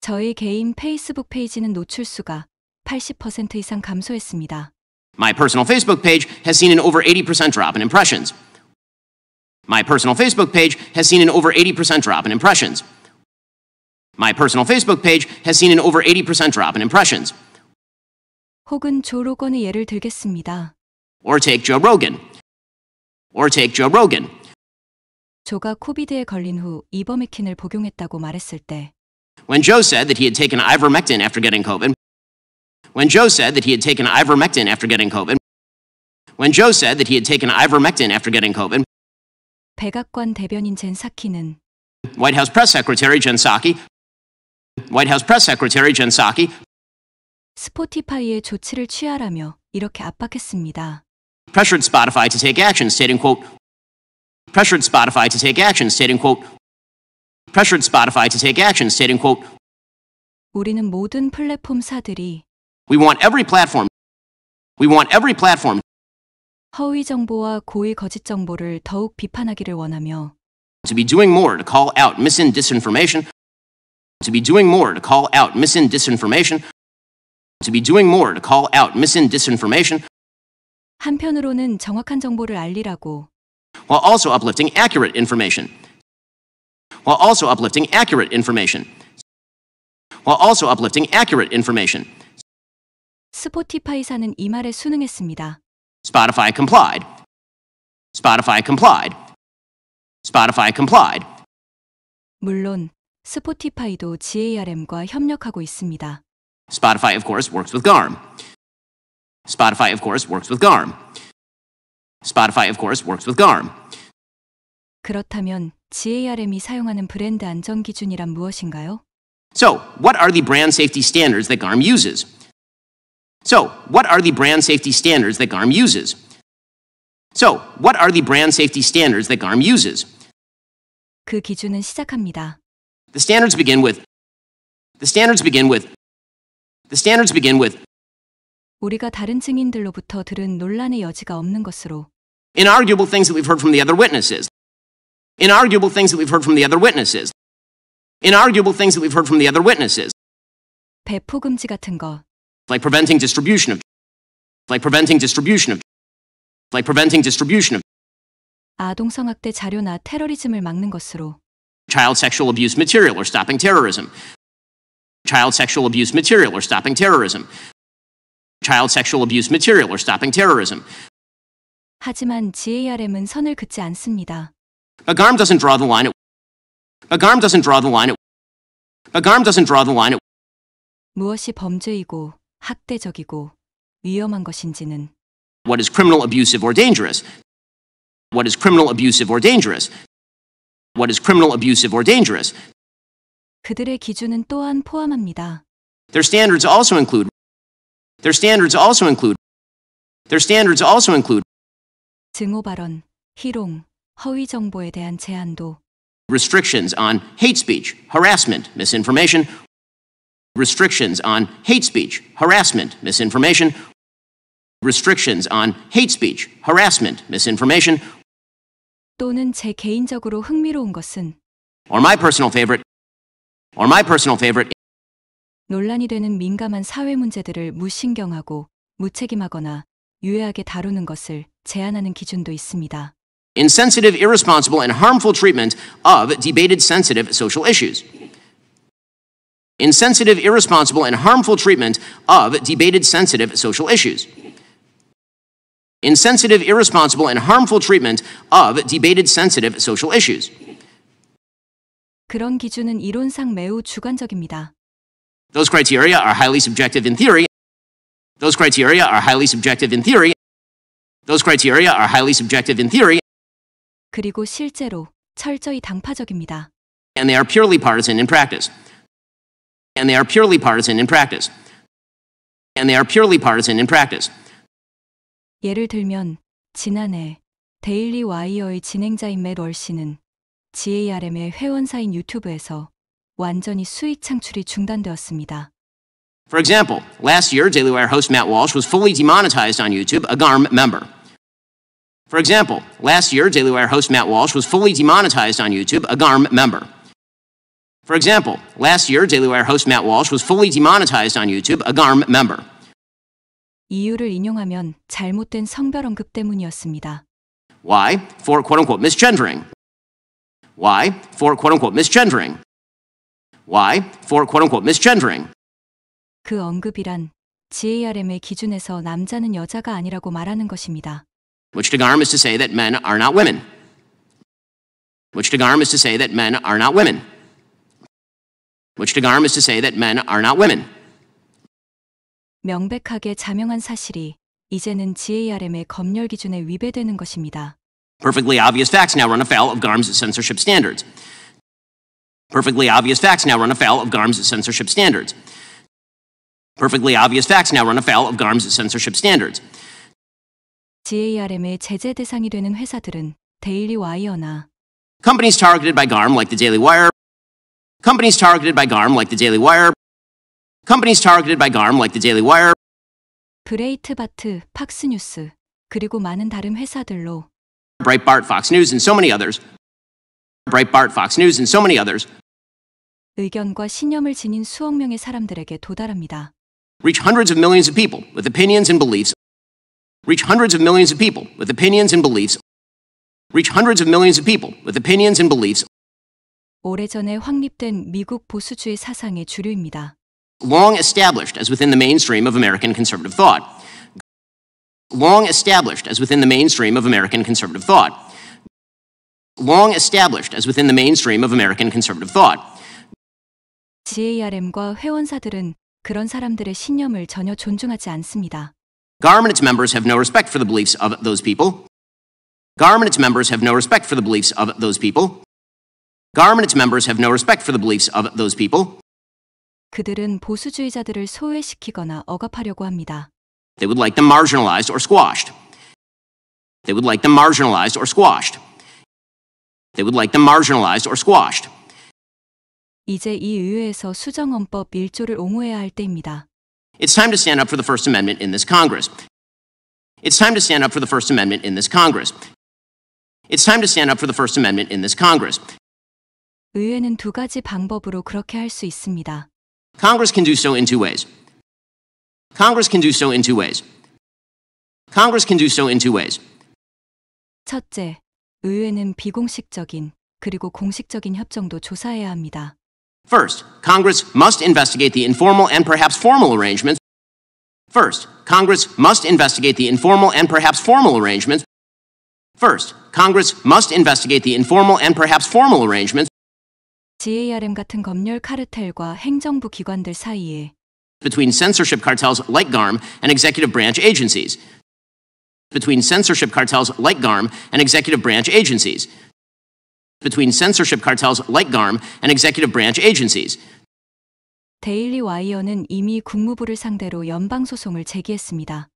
저희 개인 페이스북 페이지는 노출수가 80% 이상 감소했습니다. my personal Facebook page has seen an over 80% drop in impressions. My personal Facebook page has seen an over 80% drop in impressions. My personal Facebook page has seen an over 80% drop in impressions. 혹은 조 로건의 예를 들겠습니다. Or take Joe Rogan. Or take Joe Rogan. 조가 코비드에 걸린 후 이버메킨을 복용했다고 말했을 때 When Joe said that he had taken ivermectin after getting COVID, when Joe said that he had taken ivermectin after getting COVID, when Joe said that he had taken ivermectin after getting COVID, 백악관 대변인 젠 사키는 White House Press Secretary Jen Psaki, White House Press Secretary Jen Psaki, 스포티파이의 조치를 취하라며 이렇게 압박했습니다. pressured Spotify to take action, stating, quote, pressured Spotify to take action, stating, quote, pressured Spotify to take action, stating, quote, 우리는 모든 플랫폼사들이 we want every platform 허위 정보와 고의 거짓 정보를 더욱 비판하기를 원하며 to be doing more to call out mis and disinformation, to be doing more to call out mis and disinformation, to be doing more to call out mis and disinformation, 한편으로는 정확한 정보를 알리라고 while also uplifting accurate information, while also uplifting accurate information, while also uplifting accurate information. 스포티파이사는 이 말에 순응했습니다. Spotify complied. Spotify complied. Spotify complied. 물론 스포티파이도 GARM과 협력하고 있습니다. Spotify, of course, works with GARM. Spotify, of course, works with GARM. Spotify, of course, works with GARM. 그렇다면 GARM이 사용하는 브랜드 안전 기준이란 무엇인가요? So, what are the brand safety standards that GARM uses? So, what are the brand safety standards that GARM uses? So, what are the brand safety standards that GARM uses? 그 기준은 시작합니다. The standards begin with. The standards begin with. The standards begin with. 우리가 다른 증인들로부터 들은 논란의 여지가 없는 것으로 Inarguable things that we've heard from the other witnesses. Inarguable things that we've heard from the other witnesses. Inarguable things that we've heard from the other witnesses. 배포 금지 같은 것, Like preventing distribution of. Like preventing distribution of. Like preventing distribution of. 아동 성학대 자료나 테러리즘을 막는 것으로 Child sexual abuse material or stopping terrorism. Child sexual abuse material or stopping terrorism. Child sexual abuse material or stopping terrorism. 하지만 GARM은 선을 긋지 않습니다. But GARM doesn't draw the line at. But GARM doesn't draw the line at. But GARM doesn't draw the line at. 무엇이 범죄이고 학대적이고 위험한 것인지는 What is criminal, abusive, or dangerous? What is criminal, abusive, or dangerous? What is criminal, abusive, or dangerous? 그들의 기준은 또한 포함합니다. Their standards also include. Their standards also include. Their standards also include 증오 발언, 희롱, 허위 정보에 대한 제한도 restrictions on hate speech, harassment, misinformation. Restrictions on hate speech, harassment, misinformation. Restrictions on hate speech, harassment, misinformation. 또는 제 개인적으로 흥미로운 것은 Or my personal favorite. Or my personal favorite. 논란이 되는 민감한 사회 문제들을 무신경하고 무책임하거나 유해하게 다루는 것을 제한하는 기준도 있습니다. Insensitive, irresponsible, and harmful treatment of debated sensitive social issues. Insensitive, irresponsible, and harmful treatment of debated sensitive social issues. Insensitive, irresponsible, and harmful treatment of debated sensitive social issues. 그런 기준은 이론상 매우 주관적입니다. Those criteria are highly subjective in theory. Those criteria are highly subjective in theory. Those criteria are highly subjective in theory. 그리고 실제로 철저히 당파적입니다. And they are purely partisan in practice. And they are purely partisan in practice. And they are purely partisan in practice. 예를 들면 지난해 데일리 와이어의 진행자인 맷 월시는 GARM의 회원사인 유튜브에서 완전히 수익 창출이 중단되었습니다. For example, last year, Daily Wire host Matt Walsh was fully demonetized on YouTube, a GARM member. For example, last year, Daily Wire host Matt Walsh was fully demonetized on YouTube, a GARM member. For example, last year, Daily Wire host Matt Walsh was fully demonetized on YouTube, a GARM member. 이유를 인용하면 잘못된 성별 언급 때문이었습니다. Why? For quote-unquote misgendering. Why? For quote-unquote misgendering. Why? For quote-unquote misgendering. 그 언급이란 GARM의 기준에서 남자는 여자가 아니라고 말하는 것입니다. Which to GARM is to say that men are not women. Which to GARM is to say that men are not women. Which to GARM is to say that men are not women. 명백하게 자명한 사실이 이제는 GARM의 검열 기준에 위배되는 것입니다. Perfectly obvious facts now run afoul of GARM's censorship standards. Perfectly obvious facts now run afoul of GARM's censorship standards. Perfectly obvious facts now run afoul of GARM's censorship standards. GARM의 제재 대상이 되는 회사들은 데일리 와이어나 Companies targeted by GARM like the Daily Wire. Companies targeted by GARM like the Daily Wire. Companies targeted by GARM like the Daily Wire. 브레이트바트, 팍스뉴스, 그리고 많은 다른 회사들로 Breitbart, Fox News, and so many others. Breitbart, Fox News, and so many others. 의견과 신념을 지닌 수억 명의 사람들에게 도달합니다. Reach hundreds of millions of people with opinions and beliefs. Reach hundreds of millions of people with opinions and beliefs. Reach hundreds of millions of people with opinions and beliefs. 오래전에 확립된 미국 보수주의 사상의 주류입니다. Long established as within the mainstream of American conservative thought. Long established as within the mainstream of American conservative thought. Long established as within the mainstream of American conservative thought. GARM과 회원사들은 그런 사람들의 신념을 전혀 존중하지 않습니다. GARM and its members have no respect for the beliefs of those people. GARM and its members have no respect for the beliefs of those people. GARM and its members have no respect for the beliefs of those people. 그들은 보수주의자들을 소외시키거나 억압하려고 합니다. They would like them marginalized or squashed. They would like them marginalized or squashed. They would like them marginalized or squashed. 이제 이 의회에서 수정헌법 1조를 옹호해야 할 때입니다. It's time to stand up for the First Amendment in this Congress. It's time to stand up for the First Amendment in this Congress. It's time to stand up for the First Amendment in this Congress. 의회는 두 가지 방법으로 그렇게 할 수 있습니다. Congress can do so in two ways. Congress can do so in two ways. Congress can do so in two ways. 첫째, 의회는 비공식적인 그리고 공식적인 협정도 조사해야 합니다. First, Congress must investigate the informal and perhaps formal arrangements. First, Congress must investigate the informal and perhaps formal arrangements. First, Congress must investigate the informal and perhaps formal arrangements GARM 같은 검열 카르텔과 행정부 기관들 사이에 between censorship cartels like GARM and executive branch agencies. Between censorship cartels like GARM and executive branch agencies. Between censorship cartels like GARM and executive branch agencies. 데일리 와이어는 이미 국무부를 상대로 연방 소송을 제기했습니다.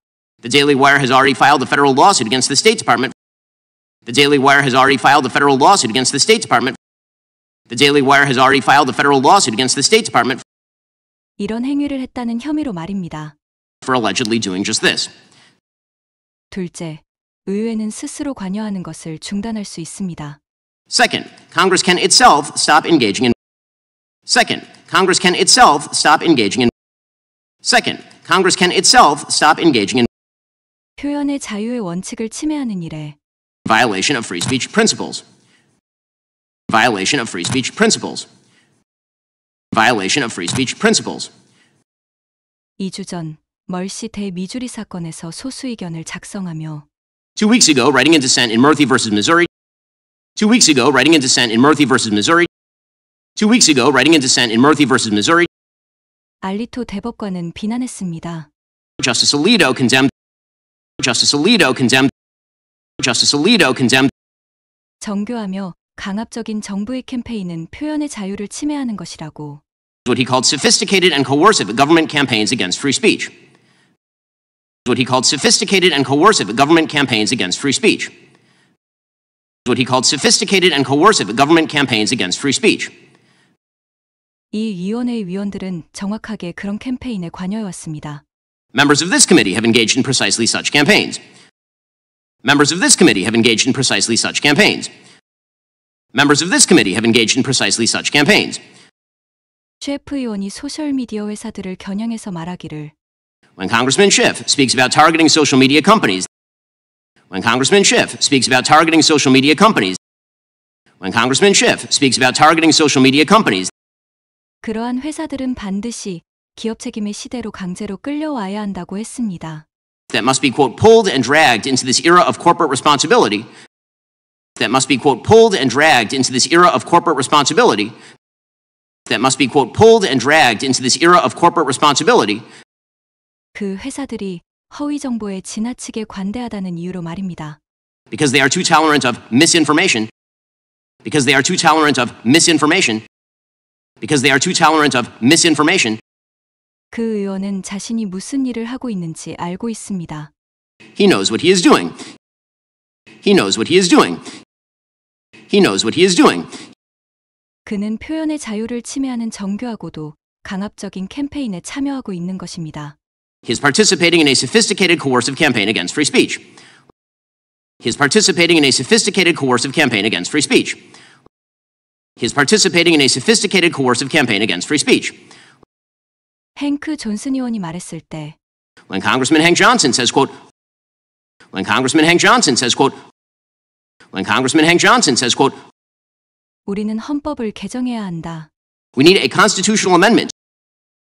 The Daily Wire has already filed a federal lawsuit against the State Department. The Daily Wire has already filed a federal lawsuit against the State Department. The Daily Wire has already filed a federal lawsuit against the State Department 이런 행위를 했다는 혐의로 말입니다. for allegedly doing just this. 둘째, 의회는 스스로 관여하는 것을 중단할 수 있습니다. Second, Congress can itself stop engaging in. Second, Congress can itself stop engaging in. Second, Congress can itself stop engaging in 표현의 자유의 원칙을 침해하는 일에 violation of free speech principles. Violation of free speech principles. Violation of free speech principles. 2주 전 멀시 대미주리 사건에서 소수 의견을 작성하며 2 weeks ago, writing in dissent in Murphy versus Missouri. 2 weeks ago, writing in dissent in Murphy versus Missouri. 2 weeks ago, writing in dissent in Murphy versus Missouri. 알리토 대법관은 비난했습니다. Justice Alito condemned. Justice Alito condemned. Justice Alito condemned. 정교하며 강압적인 정부의 캠페인은 표현의 자유를 침해하는 것이라고. What he called sophisticated and coercive government campaigns against free speech. What he called sophisticated and coercive government campaigns against free speech. What he called sophisticated and coercive government campaigns against free speech. 이 위원회의 위원들은 정확하게 그런 캠페인에 관여해왔습니다. Members of this committee have engaged in precisely such campaigns. Members of this committee have engaged in precisely such campaigns. Members of this committee have engaged in precisely such campaigns. 셰프 의원이 소셜미디어 회사들을 겨냥해서 말하기를 When Congressman Schiff speaks about targeting social media companies, when Congressman Schiff speaks about targeting social media companies, when Congressman Schiff speaks about targeting social media companies, 그러한 회사들은 반드시 기업 책임의 시대로 강제로 끌려와야 한다고 했습니다. that must be, quote, pulled and dragged into this era of corporate responsibility, that must be, quote, pulled and dragged into this era of corporate responsibility, that must be, quote, pulled and dragged into this era of corporate responsibility, 그 회사들이 허위 정보에 지나치게 관대하다는 이유로 말입니다. because they are too tolerant of misinformation, because they are too tolerant of misinformation, because they are too tolerant of misinformation. 그 의원은 자신이 무슨 일을 하고 있는지 알고 있습니다. He knows what he is doing. He knows what he is doing. He knows what he is doing. 그는 표현의 자유를 침해하는 정교하고도 강압적인 캠페인에 참여하고 있는 것입니다. He is participating in a sophisticated coercive campaign against free speech. He is participating in a sophisticated coercive campaign against free speech. He is participating in a sophisticated coercive campaign against free speech. 행크 존슨 의원이 말했을 때 When Congressman Hank Johnson says, quote, when Congressman Hank Johnson says, quote, when Congressman Hank Johnson says, quote, 우리는 헌법을 개정해야 한다. we need a constitutional amendment.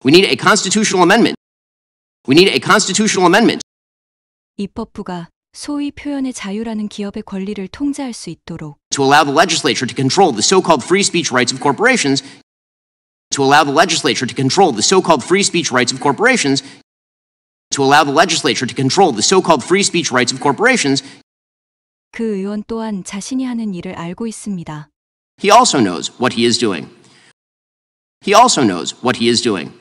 We need a constitutional amendment. We need a constitutional amendment. 입법부가 소위 표현의 자유라는 기업의 권리를 통제할 수 있도록 To allow the legislature to control the so-called free speech rights of corporations, to allow the legislature to control the so-called free speech rights of corporations, to allow the legislature to control the so-called free speech rights of corporations, 그 의원 또한 자신이 하는 일을 알고 있습니다. He also knows what he is doing. He also knows what he is doing.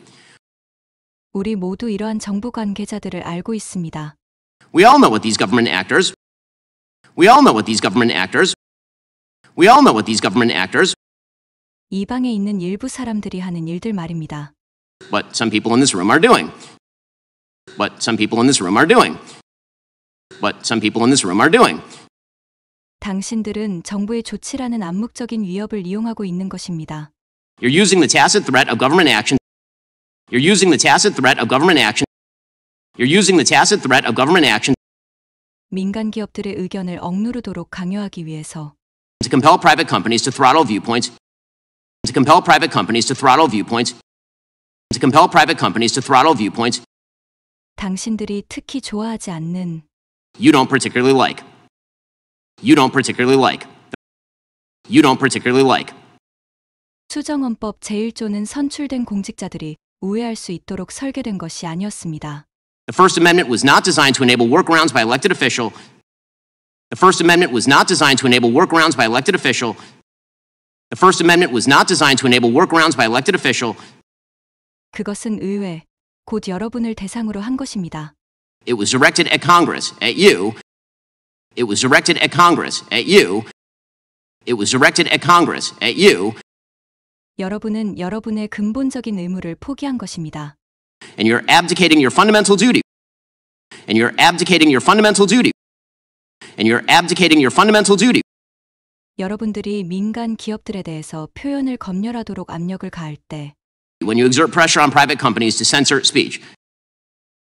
우리 모두 이러한 정부 관계자들을 알고 있습니다. We all know what these government actors. We all know what these government actors. We all know what these government actors. 이 방에 있는 일부 사람들이 하는 일들 말입니다. What some people in this room are doing. What some people in this room are doing. What some people in this room are doing. 당신들은 정부의 조치라는 암묵적인 위협을 이용하고 있는 것입니다. You're using the tacit threat of government action. You're using the tacit threat of government action. You're using the tacit threat of government action 민간 기업들의 의견을 억누르도록 강요하기 위해서 to compel private companies to throttle viewpoints. To compel private companies to throttle viewpoints. To compel private companies to throttle viewpoints 당신들이 특히 좋아하지 않는 you don't particularly like. You don't particularly like. You don't particularly like. 수정헌법 제1조는 선출된 공직자들이 우회할 수 있도록 설계된 것이 아니었습니다. The First Amendment was not designed to enable workarounds by elected official. The First Amendment was not designed to enable workarounds by elected official. The First Amendment was not designed to enable workarounds by elected official. 그것은 의회, 곧 여러분을 대상으로 한 것입니다. It was directed at Congress, at you. It was directed at Congress, at you. It was directed at Congress, at you. 여러분은 여러분의 근본적인 의무를 포기한 것입니다. And you're abdicating your fundamental duty. And you're abdicating your fundamental duty. And you're abdicating your fundamental duty. 여러분들이 민간 기업들에 대해서 표현을 검열하도록 압력을 가할 때 When you exert pressure on private companies to censor speech.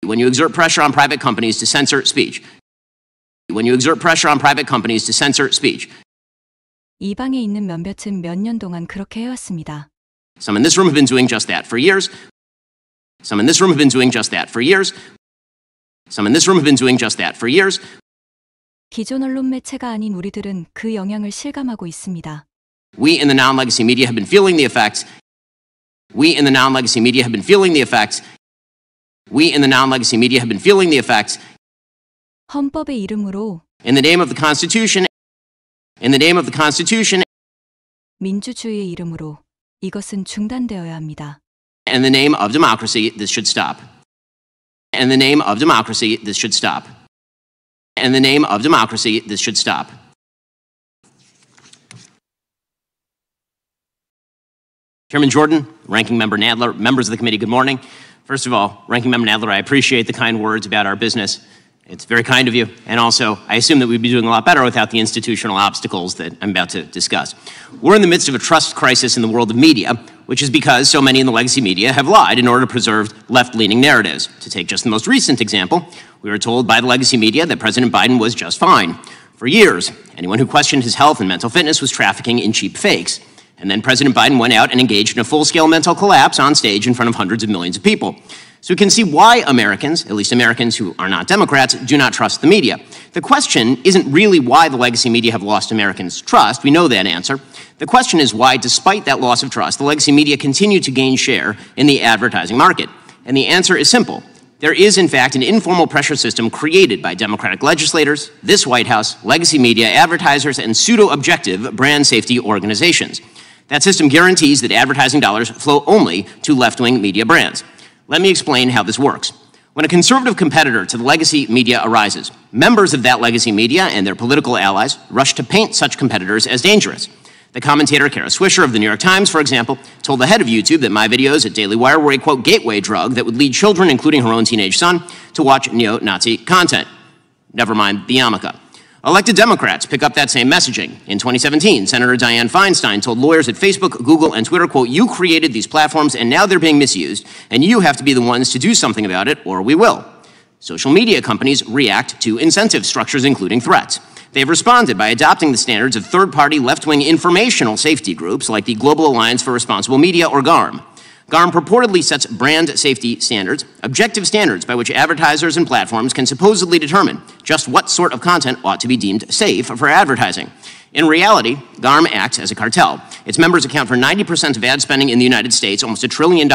When you exert pressure on private companies to censor speech. When you exert pressure on private companies to censor speech. 이 방에 있는 몇몇은 몇 년 동안 그렇게 해왔습니다. Some in this room have been doing just that for years. Some in this room have been doing just that for years. Some in this room have been doing just that for years. 기존 언론 매체가 아닌 우리들은 그 영향을 실감하고 있습니다. We in the non-legacy media have been feeling the effects. We in the non-legacy media have been feeling the effects. We in the non-legacy media have been feeling the effects. 헌법의 이름으로 In the name of the Constitution. In the name of the Constitution. 민주주의의 이름으로 이것은 중단되어야 합니다. In the name of democracy, this should stop. In the name of democracy, this should stop. In the name of democracy, this should stop. Chairman Jordan, Ranking Member Nadler, members of the committee, good morning. First of all, Ranking Member Nadler, I appreciate the kind words about our business. It's very kind of you. And also, I assume that we'd be doing a lot better without the institutional obstacles that I'm about to discuss. We're in the midst of a trust crisis in the world of media, which is because so many in the legacy media have lied in order to preserve left-leaning narratives. To take just the most recent example, we were told by the legacy media that President Biden was just fine. For years, anyone who questioned his health and mental fitness was trafficking in cheap fakes. And then President Biden went out and engaged in a full-scale mental collapse on stage in front of hundreds of millions of people. So we can see why Americans, at least Americans who are not Democrats, do not trust the media. The question isn't really why the legacy media have lost Americans' trust. We know that answer. The question is why, despite that loss of trust, the legacy media continue to gain share in the advertising market. And the answer is simple. There is, in fact, an informal pressure system created by Democratic legislators, this White House, legacy media, advertisers, and pseudo-objective brand safety organizations. That system guarantees that advertising dollars flow only to left-wing media brands. Let me explain how this works. When a conservative competitor to the legacy media arises, members of that legacy media and their political allies rush to paint such competitors as dangerous. The commentator Kara Swisher of the New York Times, for example, told the head of YouTube that my videos at Daily Wire were a, quote, gateway drug that would lead children, including her own teenage son, to watch neo-Nazi content. Never mind the yarmulke. Elected Democrats pick up that same messaging. In 2017, Senator Dianne Feinstein told lawyers at Facebook, Google, and Twitter, quote, you created these platforms and now they're being misused, and you have to be the ones to do something about it, or we will. Social media companies react to incentive structures, including threats. They've responded by adopting the standards of third-party left-wing informational safety groups like the Global Alliance for Responsible Media, or GARM. GARM purportedly sets brand safety standards, objective standards by which advertisers and platforms can supposedly determine just what sort of content ought to be deemed safe for advertising. In reality, GARM acts as a cartel. Its members account for 90% of ad spending in the United States, almost $1 trillion.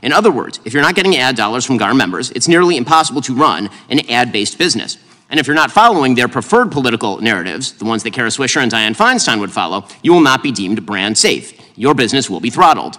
In other words, if you're not getting ad dollars from GARM members, it's nearly impossible to run an ad-based business. And if you're not following their preferred political narratives, the ones that Kara Swisher and Dianne Feinstein would follow, you will not be deemed brand safe. Your business will be throttled.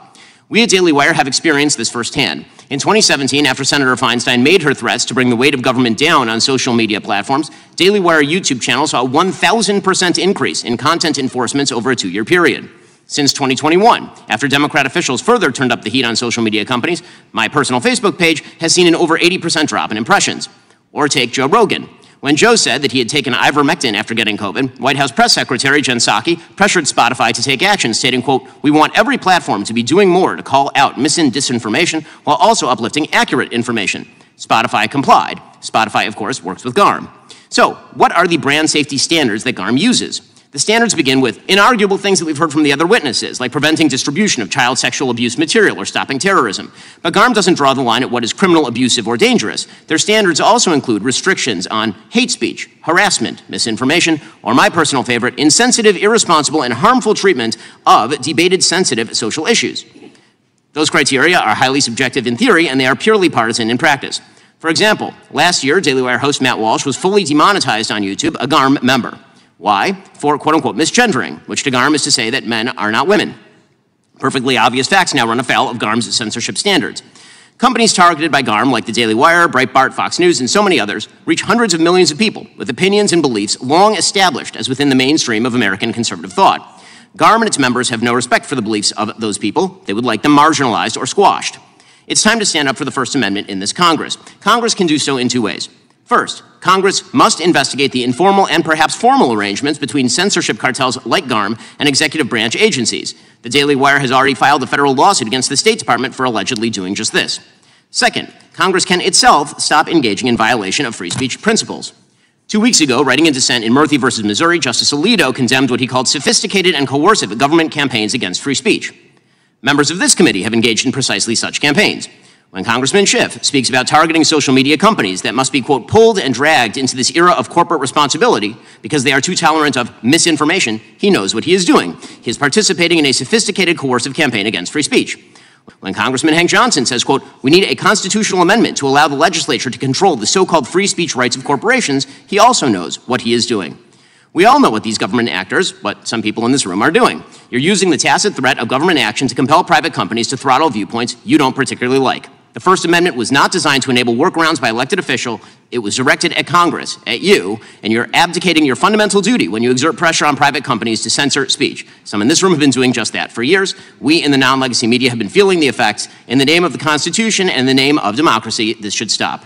We at Daily Wire have experienced this firsthand. In 2017, after Senator Feinstein made her threats to bring the weight of government down on social media platforms, Daily Wire YouTube channel saw a 1,000% increase in content enforcements over a 2-year period. Since 2021, after Democrat officials further turned up the heat on social media companies, my personal Facebook page has seen an over 80% drop in impressions. Or take Joe Rogan. When Joe said that he had taken ivermectin after getting COVID, White House Press Secretary Jen Psaki pressured Spotify to take action, stating, quote, "We want every platform to be doing more to call out mis- and disinformation while also uplifting accurate information." Spotify complied. Spotify, of course, works with GARM. So, what are the brand safety standards that GARM uses? The standards begin with inarguable things that we've heard from the other witnesses, like preventing distribution of child sexual abuse material or stopping terrorism. But GARM doesn't draw the line at what is criminal, abusive, or dangerous. Their standards also include restrictions on hate speech, harassment, misinformation, or my personal favorite, insensitive, irresponsible, and harmful treatment of debated, sensitive social issues. Those criteria are highly subjective in theory, and they are purely partisan in practice. For example, last year, Daily Wire host Matt Walsh was fully demonetized on YouTube, a GARM member. Why? For quote-unquote misgendering, which to GARM is to say that men are not women. Perfectly obvious facts now run afoul of GARM's censorship standards. Companies targeted by GARM, like the Daily Wire, Breitbart, Fox News, and so many others, reach hundreds of millions of people with opinions and beliefs long established as within the mainstream of American conservative thought. GARM and its members have no respect for the beliefs of those people. They would like them marginalized or squashed. It's time to stand up for the First Amendment in this Congress. Congress can do so in 2 ways. First, Congress must investigate the informal and perhaps formal arrangements between censorship cartels like GARM and executive branch agencies. The Daily Wire has already filed a federal lawsuit against the State Department for allegedly doing just this. Second, Congress can itself stop engaging in violation of free speech principles. 2 weeks ago, writing in dissent in Murphy versus Missouri, Justice Alito condemned what he called sophisticated and coercive government campaigns against free speech. Members of this committee have engaged in precisely such campaigns. When Congressman Schiff speaks about targeting social media companies that must be, quote, pulled and dragged into this era of corporate responsibility because they are too tolerant of misinformation, he knows what he is doing. He is participating in a sophisticated, coercive campaign against free speech. When Congressman Hank Johnson says, quote, we need a constitutional amendment to allow the legislature to control the so-called free speech rights of corporations, he also knows what he is doing. We all know what these government actors, what some people in this room are doing. You're using the tacit threat of government action to compel private companies to throttle viewpoints you don't particularly like. The First Amendment was not designed to enable workarounds by elected officials. It was directed at Congress, at you, and you're abdicating your fundamental duty when you exert pressure on private companies to censor speech. Some in this room have been doing just that for years. We in the non-legacy media have been feeling the effects. In the name of the Constitution and in the name of democracy, this should stop.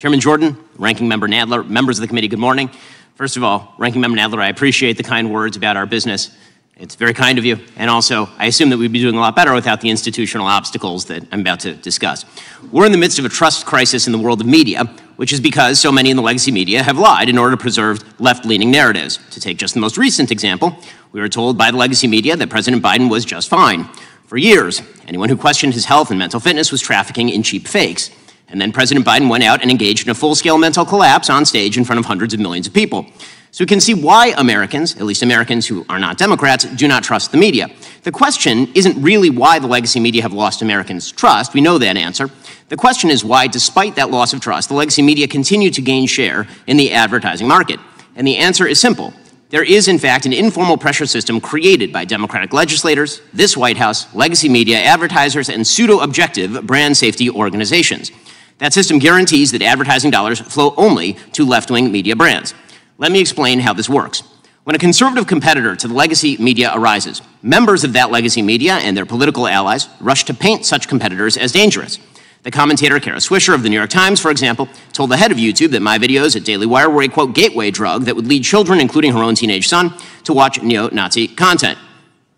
Chairman Jordan, Ranking Member Nadler, members of the committee, good morning. First of all, Ranking Member Nadler, I appreciate the kind words about our business. It's very kind of you, and also, I assume that we'd be doing a lot better without the institutional obstacles that I'm about to discuss. We're in the midst of a trust crisis in the world of media, which is because so many in the legacy media have lied in order to preserve left-leaning narratives. To take just the most recent example, we were told by the legacy media that President Biden was just fine. For years, anyone who questioned his health and mental fitness was trafficking in cheap fakes. And then President Biden went out and engaged in a full-scale mental collapse on stage in front of hundreds of millions of people. So we can see why Americans, at least Americans who are not Democrats, do not trust the media. The question isn't really why the legacy media have lost Americans' trust. We know that answer. The question is why, despite that loss of trust, the legacy media continue to gain share in the advertising market. And the answer is simple. There is, in fact, an informal pressure system created by Democratic legislators, this White House, legacy media, advertisers, and pseudo-objective brand safety organizations. That system guarantees that advertising dollars flow only to left-wing media brands. Let me explain how this works. When a conservative competitor to the legacy media arises, members of that legacy media and their political allies rush to paint such competitors as dangerous. The commentator Kara Swisher of the New York Times, for example, told the head of YouTube that my videos at Daily Wire were a, quote, gateway drug that would lead children, including her own teenage son, to watch neo-Nazi content.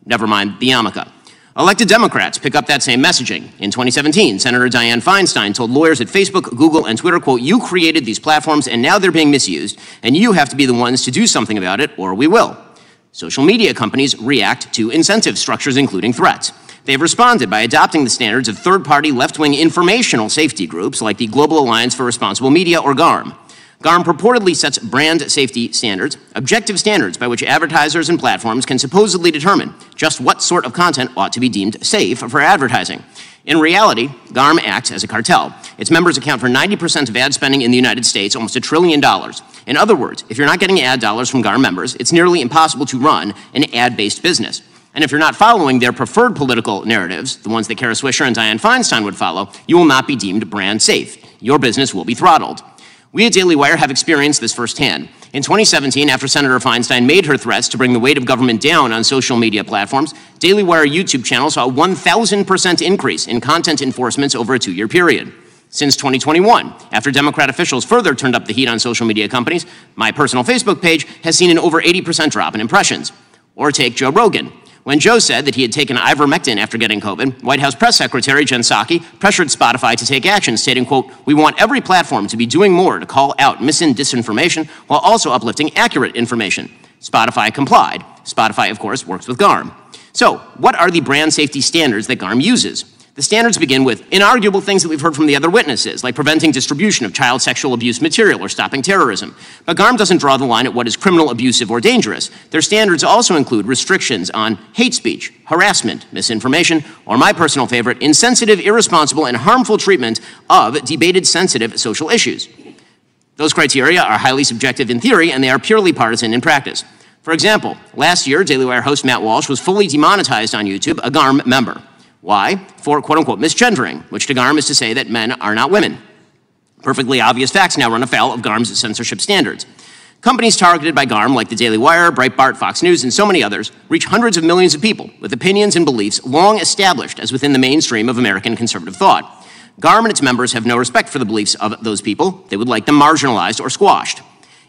Never mind the yarmulke. Elected Democrats pick up that same messaging. In 2017, Senator Dianne Feinstein told lawyers at Facebook, Google, and Twitter, quote, you created these platforms and now they're being misused, and you have to be the ones to do something about it, or we will. Social media companies react to incentive structures, including threats. They've responded by adopting the standards of third-party left-wing informational safety groups like the Global Alliance for Responsible Media, or GARM. GARM purportedly sets brand safety standards, objective standards by which advertisers and platforms can supposedly determine just what sort of content ought to be deemed safe for advertising. In reality, GARM acts as a cartel. Its members account for 90% of ad spending in the United States, almost $1 trillion. In other words, if you're not getting ad dollars from GARM members, it's nearly impossible to run an ad-based business. And if you're not following their preferred political narratives, the ones that Kara Swisher and Dianne Feinstein would follow, you will not be deemed brand safe. Your business will be throttled. We at Daily Wire have experienced this firsthand. In 2017, after Senator Feinstein made her threats to bring the weight of government down on social media platforms, Daily Wire YouTube channel saw a 1,000% increase in content enforcements over a 2-year period. Since 2021, after Democrat officials further turned up the heat on social media companies, my personal Facebook page has seen an over 80% drop in impressions. Or take Joe Rogan. When Joe said that he had taken ivermectin after getting COVID, White House Press Secretary Jen Psaki pressured Spotify to take action, stating, quote, "We want every platform to be doing more to call out mis- and disinformation while also uplifting accurate information." Spotify complied. Spotify, of course, works with GARM. So, what are the brand safety standards that GARM uses? The standards begin with inarguable things that we've heard from the other witnesses, like preventing distribution of child sexual abuse material or stopping terrorism. But GARM doesn't draw the line at what is criminal, abusive, or dangerous. Their standards also include restrictions on hate speech, harassment, misinformation, or my personal favorite, insensitive, irresponsible, and harmful treatment of debated sensitive social issues. Those criteria are highly subjective in theory, and they are purely partisan in practice. For example, last year, Daily Wire host Matt Walsh was fully demonetized on YouTube, a GARM member. Why? For quote-unquote misgendering, which to GARM is to say that men are not women. Perfectly obvious facts now run afoul of GARM's censorship standards. Companies targeted by GARM, like the Daily Wire, Breitbart, Fox News, and so many others, reach hundreds of millions of people with opinions and beliefs long established as within the mainstream of American conservative thought. GARM and its members have no respect for the beliefs of those people. They would like them marginalized or squashed.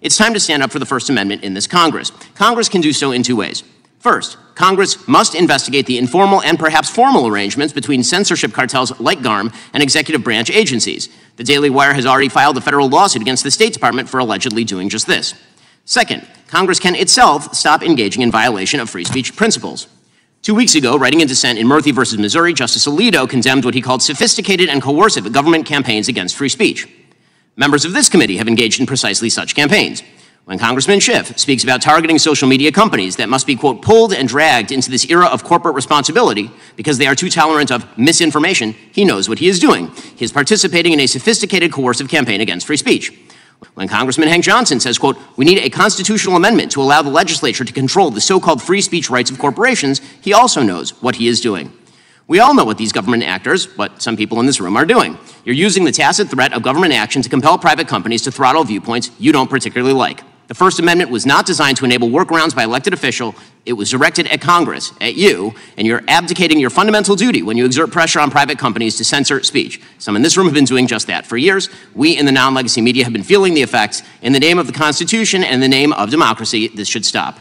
It's time to stand up for the First Amendment in this Congress. Congress can do so in 2 ways. First, Congress must investigate the informal and perhaps formal arrangements between censorship cartels like GARM and executive branch agencies. The Daily Wire has already filed a federal lawsuit against the State Department for allegedly doing just this. Second, Congress can itself stop engaging in violation of free speech principles. 2 weeks ago, writing in dissent in Murphy versus Missouri, Justice Alito condemned what he called sophisticated and coercive government campaigns against free speech. Members of this committee have engaged in precisely such campaigns. When Congressman Schiff speaks about targeting social media companies that must be, quote, pulled and dragged into this era of corporate responsibility because they are too tolerant of misinformation, he knows what he is doing. He is participating in a sophisticated, coercive campaign against free speech. When Congressman Hank Johnson says, quote, we need a constitutional amendment to allow the legislature to control the so-called free speech rights of corporations, he also knows what he is doing. We all know what these government actors, what some people in this room, are doing. You're using the tacit threat of government action to compel private companies to throttle viewpoints you don't particularly like. The First Amendment was not designed to enable workarounds by elected officials. It was directed at Congress, at you, and you're abdicating your fundamental duty when you exert pressure on private companies to censor speech. Some in this room have been doing just that for years. We in the non-legacy media have been feeling the effects. In the name of the Constitution and in the name of democracy, this should stop.